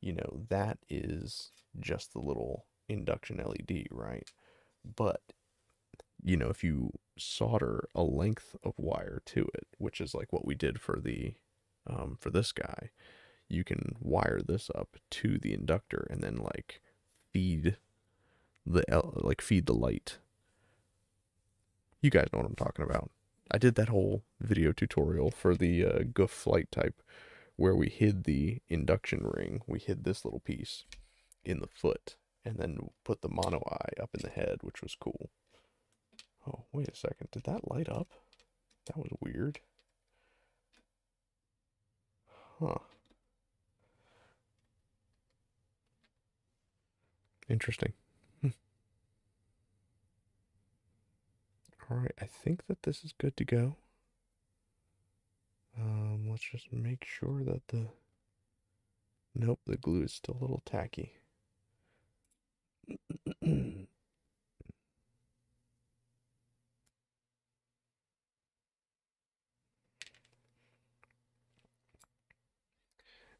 that is just the little induction LED, right? But, if you solder a length of wire to it, which is like what we did for this guy, you can wire this up to the inductor and then like feed feed the light. You guys know what I'm talking about. I did that whole video tutorial for the Goof flight type where we hid the induction ring. We hid this little piece in the foot and then put the mono eye up in the head, which was cool. Oh, wait a second. Did that light up? That was weird. Huh. Interesting. All right, I think that this is good to go. Let's just make sure that nope, the glue is still a little tacky.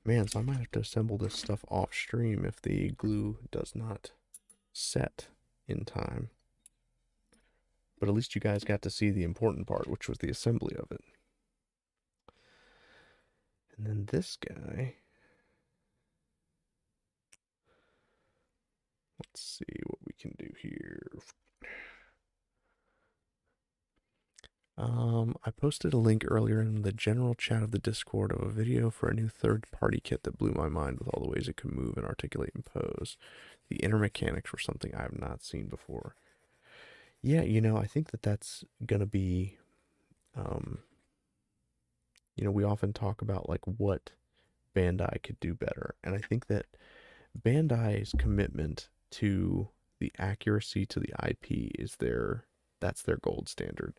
Man, so I might have to assemble this stuff off stream if the glue does not set in time. But at least you guys got to see the important part, which was the assembly of it. And then this guy, let's see what we can do here. I posted a link earlier in the general chat of the Discord of a video for a new third-party kit that blew my mind with all the ways it could move and articulate and pose. The inner mechanics were something I have not seen before. Yeah, I think that's gonna be, we often talk about like what Bandai could do better, and I think that Bandai's commitment to the accuracy to the IP that's their gold standard.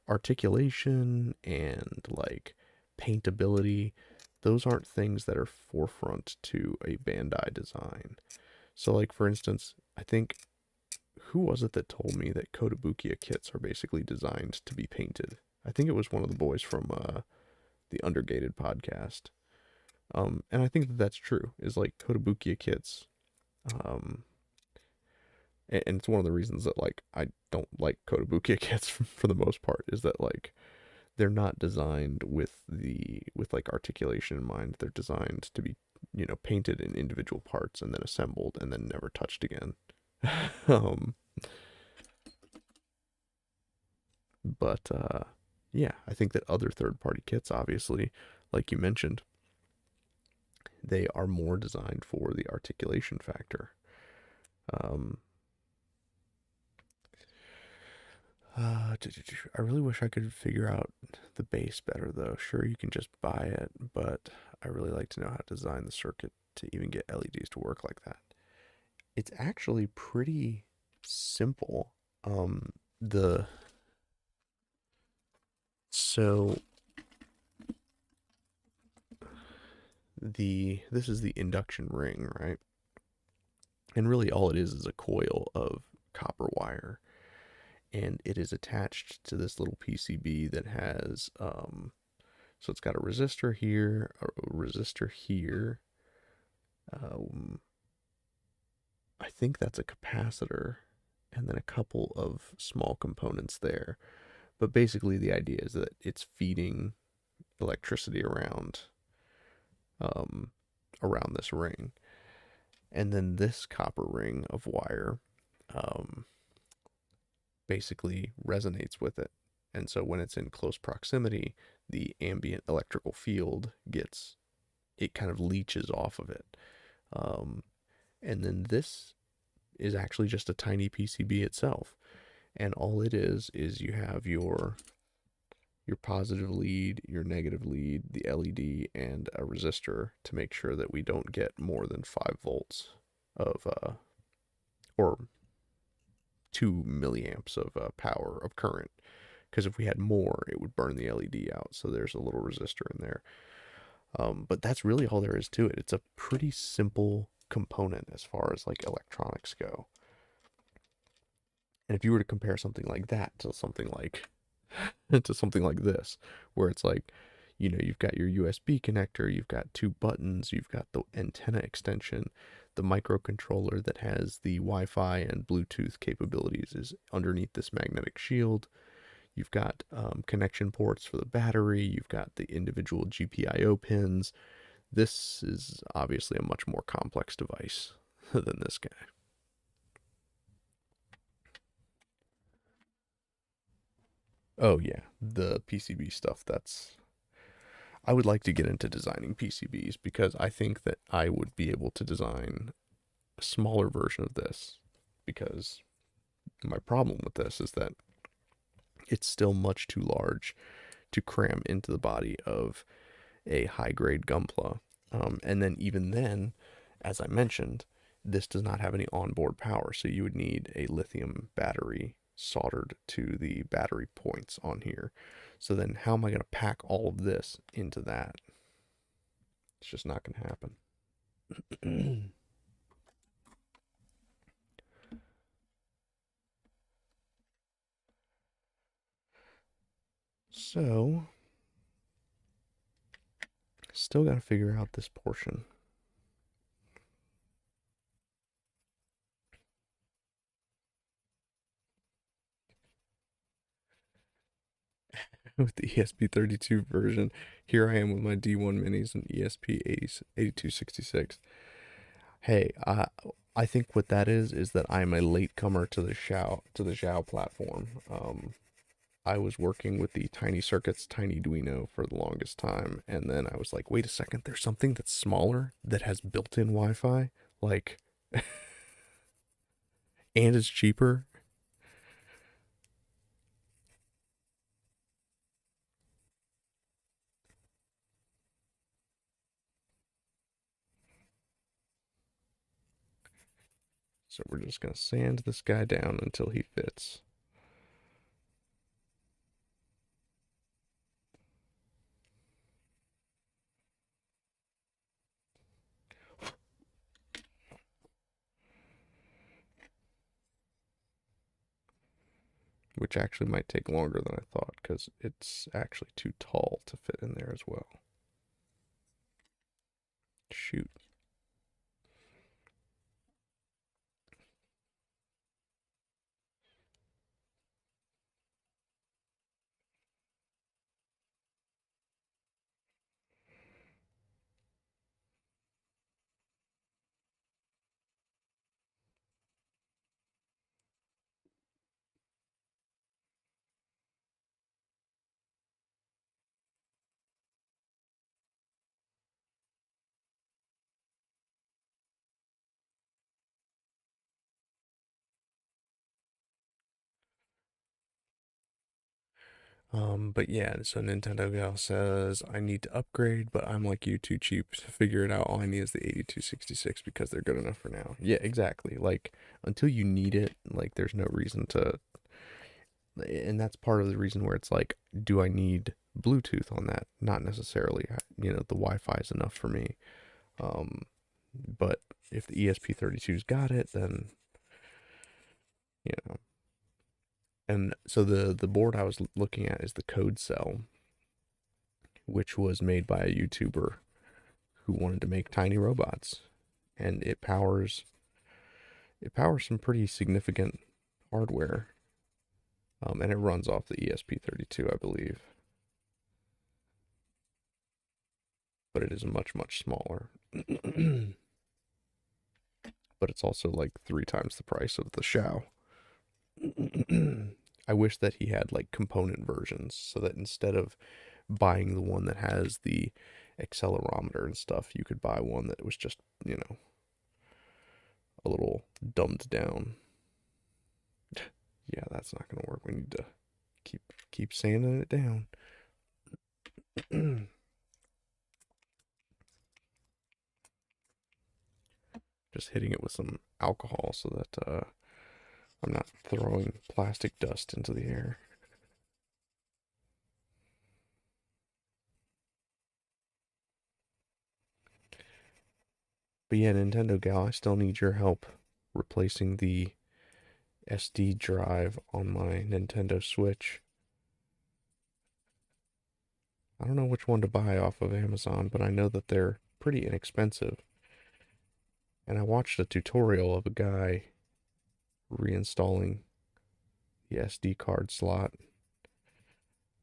Articulation and like paintability, those aren't things that are forefront to a Bandai design. So like for instance, I think who was it that told me that Kotobukiya kits are basically designed to be painted? I think it was one of the boys from the Undergated podcast. And I think that's true. Is like Kotobukiya kits, um, and it's one of the reasons that like I don't like Kotobukiya kits for the most part. Is that like they're not designed with like articulation in mind. They're designed to be painted in individual parts and then assembled and then never touched again. um, but yeah, I think that other third-party kits, obviously, like you mentioned, they are more designed for the articulation factor. Um, I really wish I could figure out the base better, though. Sure, you can just buy it, but I really like to know how to design the circuit to even get LEDs to work like that. It's actually pretty simple. The so the this is the induction ring, right? And really all it is a coil of copper wire, and it is attached to this little PCB that has so it's got a resistor here. Um, I think that's a capacitor, and then a couple of small components there. But basically, the idea is that it's feeding electricity um, around this ring, and then this copper ring of wire um, basically resonates with it. And so when it's in close proximity, the ambient electrical field it kind of leeches off of it. Um, and then this is actually just a tiny PCB itself. And all it is you have your positive lead, your negative lead, the LED, and a resistor to make sure that we don't get more than 5 volts of or 2 milliamps of power of current. Because if we had more, it would burn the LED out. So there's a little resistor in there. But that's really all there is to it. It's a pretty simple component as far as like electronics go. And if you were to compare something like that to something like this, where it's like, you've got your USB connector, you've got 2 buttons, you've got the antenna extension, the microcontroller that has the Wi-Fi and Bluetooth capabilities is underneath this magnetic shield. You've got connection ports for the battery. You've got the individual GPIO pins. This is obviously a much more complex device than this guy. Oh yeah, the PCB stuff, I would like to get into designing PCBs because I think that I would be able to design a smaller version of this, because my problem with this is that it's still much too large to cram into the body of a high grade Gunpla. And then, even then, as I mentioned, this does not have any onboard power. So you would need a lithium battery soldered to the battery points on here. So then, how am I going to pack all of this into that? It's just not going to happen. So, still got to figure out this portion. With the ESP32 version, here I am with my D1 minis and ESP8266. Hey, I think what that is that I'm a latecomer to the Xiao platform. I was working with the Tiny Circuits Tiny Duino for the longest time, and then I was like, wait a second, there's something that's smaller that has built-in Wi-Fi, like, and is cheaper. So we're just gonna sand this guy down until he fits. Which actually might take longer than I thought because it's actually too tall to fit in there as well. Shoot. But yeah, so Nintendo Gal says I need to upgrade, but I'm like you, too cheap to figure it out. All I need is the 8266 because they're good enough for now. Yeah, exactly. Like, until you need it, like, there's no reason to and that's part of the reason where it's like, do I need Bluetooth on that? Not necessarily. The Wi-Fi is enough for me. Um, but if the ESP32's got it, then you know. And so the board I was looking at is the Code Cell, which was made by a YouTuber who wanted to make tiny robots, and it powers some pretty significant hardware, and it runs off the ESP32, I believe, but it is much smaller. But it's also like 3 times the price of the Xiao. I wish that he had like component versions so that instead of buying the one that has the accelerometer and stuff, you could buy one that was just, a little dumbed down. Yeah, that's not gonna work. We need to keep sanding it down. Just hitting it with some alcohol so that I'm not throwing plastic dust into the air. But yeah, Nintendo Gal, I still need your help replacing the SD drive on my Nintendo Switch. I don't know which one to buy off of Amazon, but I know that they're pretty inexpensive. And I watched a tutorial of a guy reinstalling the SD card slot,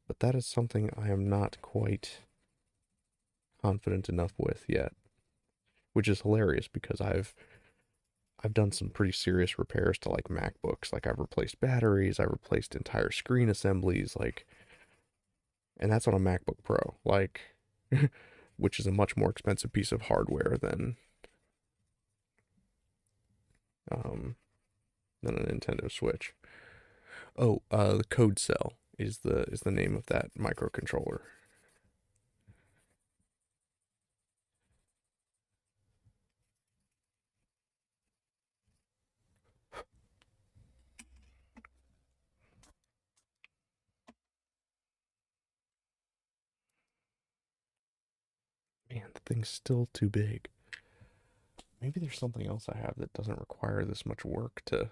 but that is something I am not quite confident enough with yet, which is hilarious because I've done some pretty serious repairs to like MacBooks. Like I've replaced batteries, I've replaced entire screen assemblies, like, and that's on a MacBook Pro, like, which is a much more expensive piece of hardware um, than a Nintendo Switch. Oh, the Code Cell is the name of that microcontroller. Man, the thing's still too big. Maybe there's something else I have that doesn't require this much work to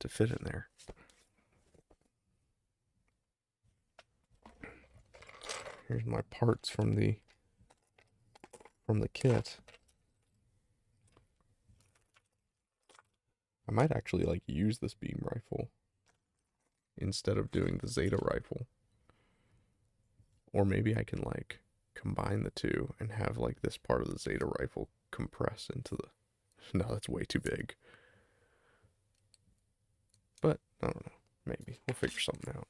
fit in there. Here's my parts from the kit. I might actually like use this beam rifle instead of doing the Zeta rifle. Or maybe I can like combine the two and have like this part of the Zeta rifle compress into the. No, that's way too big. But I don't know. Maybe we'll figure something out.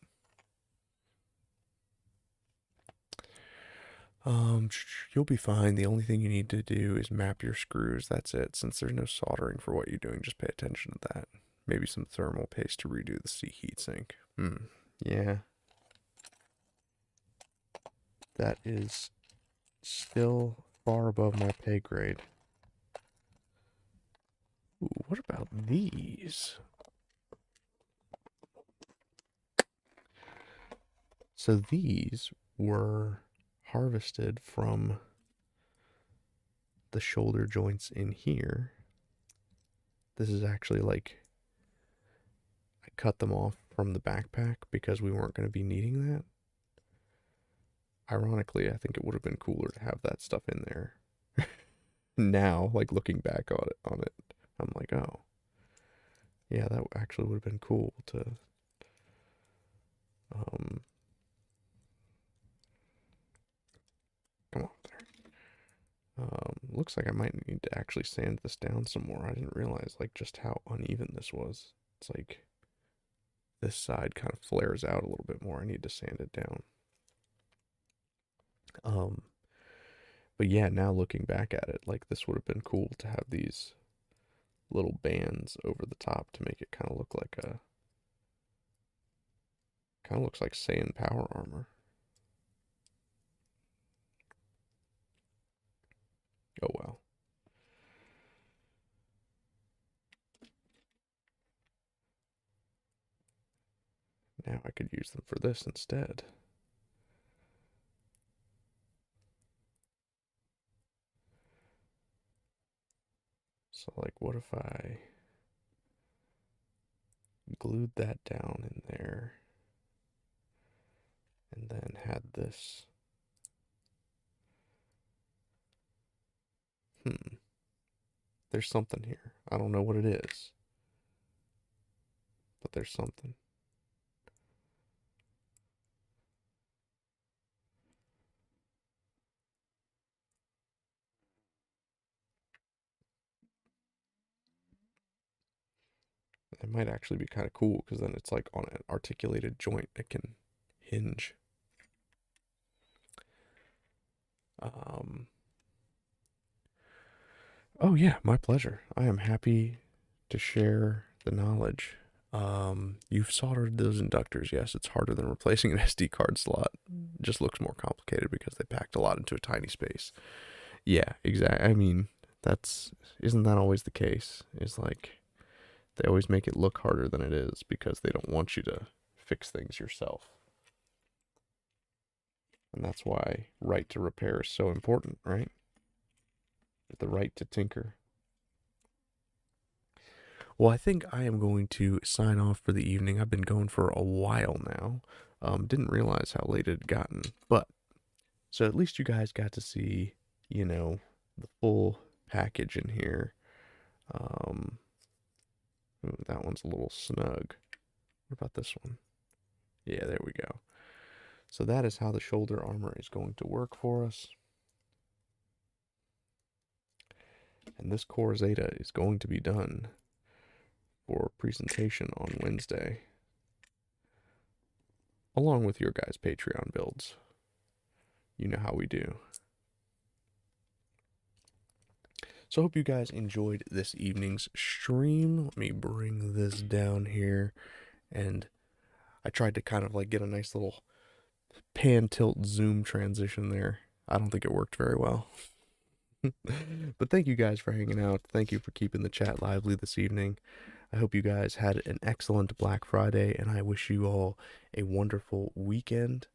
You'll be fine. The only thing you need to do is map your screws. That's it. Since there's no soldering for what you're doing, just pay attention to that. Maybe some thermal paste to redo the C heatsink. Yeah. That is still far above my pay grade. Ooh, what about these? So these were harvested from the shoulder joints in here. This is actually like, I cut them off from the backpack because we weren't going to be needing that. Ironically, I think it would have been cooler to have that stuff in there. Now, like looking back on it, I'm like, oh, yeah, that actually would have been cool to um come on there. Looks like I might need to actually sand this down some more. I didn't realize like just how uneven this was. It's like this side kind of flares out a little bit more. I need to sand it down. Um, but yeah, now looking back at it, like this would have been cool to have these little bands over the top to make it kind of look like a kind of looks like Saiyan power armor. Oh well. Now I could use them for this instead. So like what if I glued that down in there and then had this. There's something here. I don't know what it is, but there's something. It might actually be kind of cool because then it's like on an articulated joint. It can hinge. Um, oh, yeah, my pleasure. I am happy to share the knowledge. You've soldered those inductors. Yes, it's harder than replacing an SD card slot. It just looks more complicated because they packed a lot into a tiny space. Yeah, exactly. I mean, isn't that always the case? It's like they always make it look harder than it is because they don't want you to fix things yourself. And that's why right to repair is so important, right? The right to tinker. Well, I think I am going to sign off for the evening. I've been going for a while now. Didn't realize how late it had gotten. But, so at least you guys got to see, the full package in here. Ooh, that one's a little snug. What about this one? Yeah, there we go. So that is how the shoulder armor is going to work for us. And this core Zeta is going to be done for presentation on Wednesday, along with your guys' Patreon builds. You know how we do. So I hope you guys enjoyed this evening's stream. Let me bring this down here. And I tried to kind of like get a nice little pan tilt zoom transition there. I don't think it worked very well. But thank you guys for hanging out. Thank you for keeping the chat lively this evening. I hope you guys had an excellent Black Friday, and I wish you all a wonderful weekend.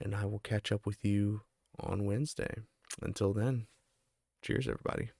And I will catch up with you on Wednesday. Until then, cheers, everybody.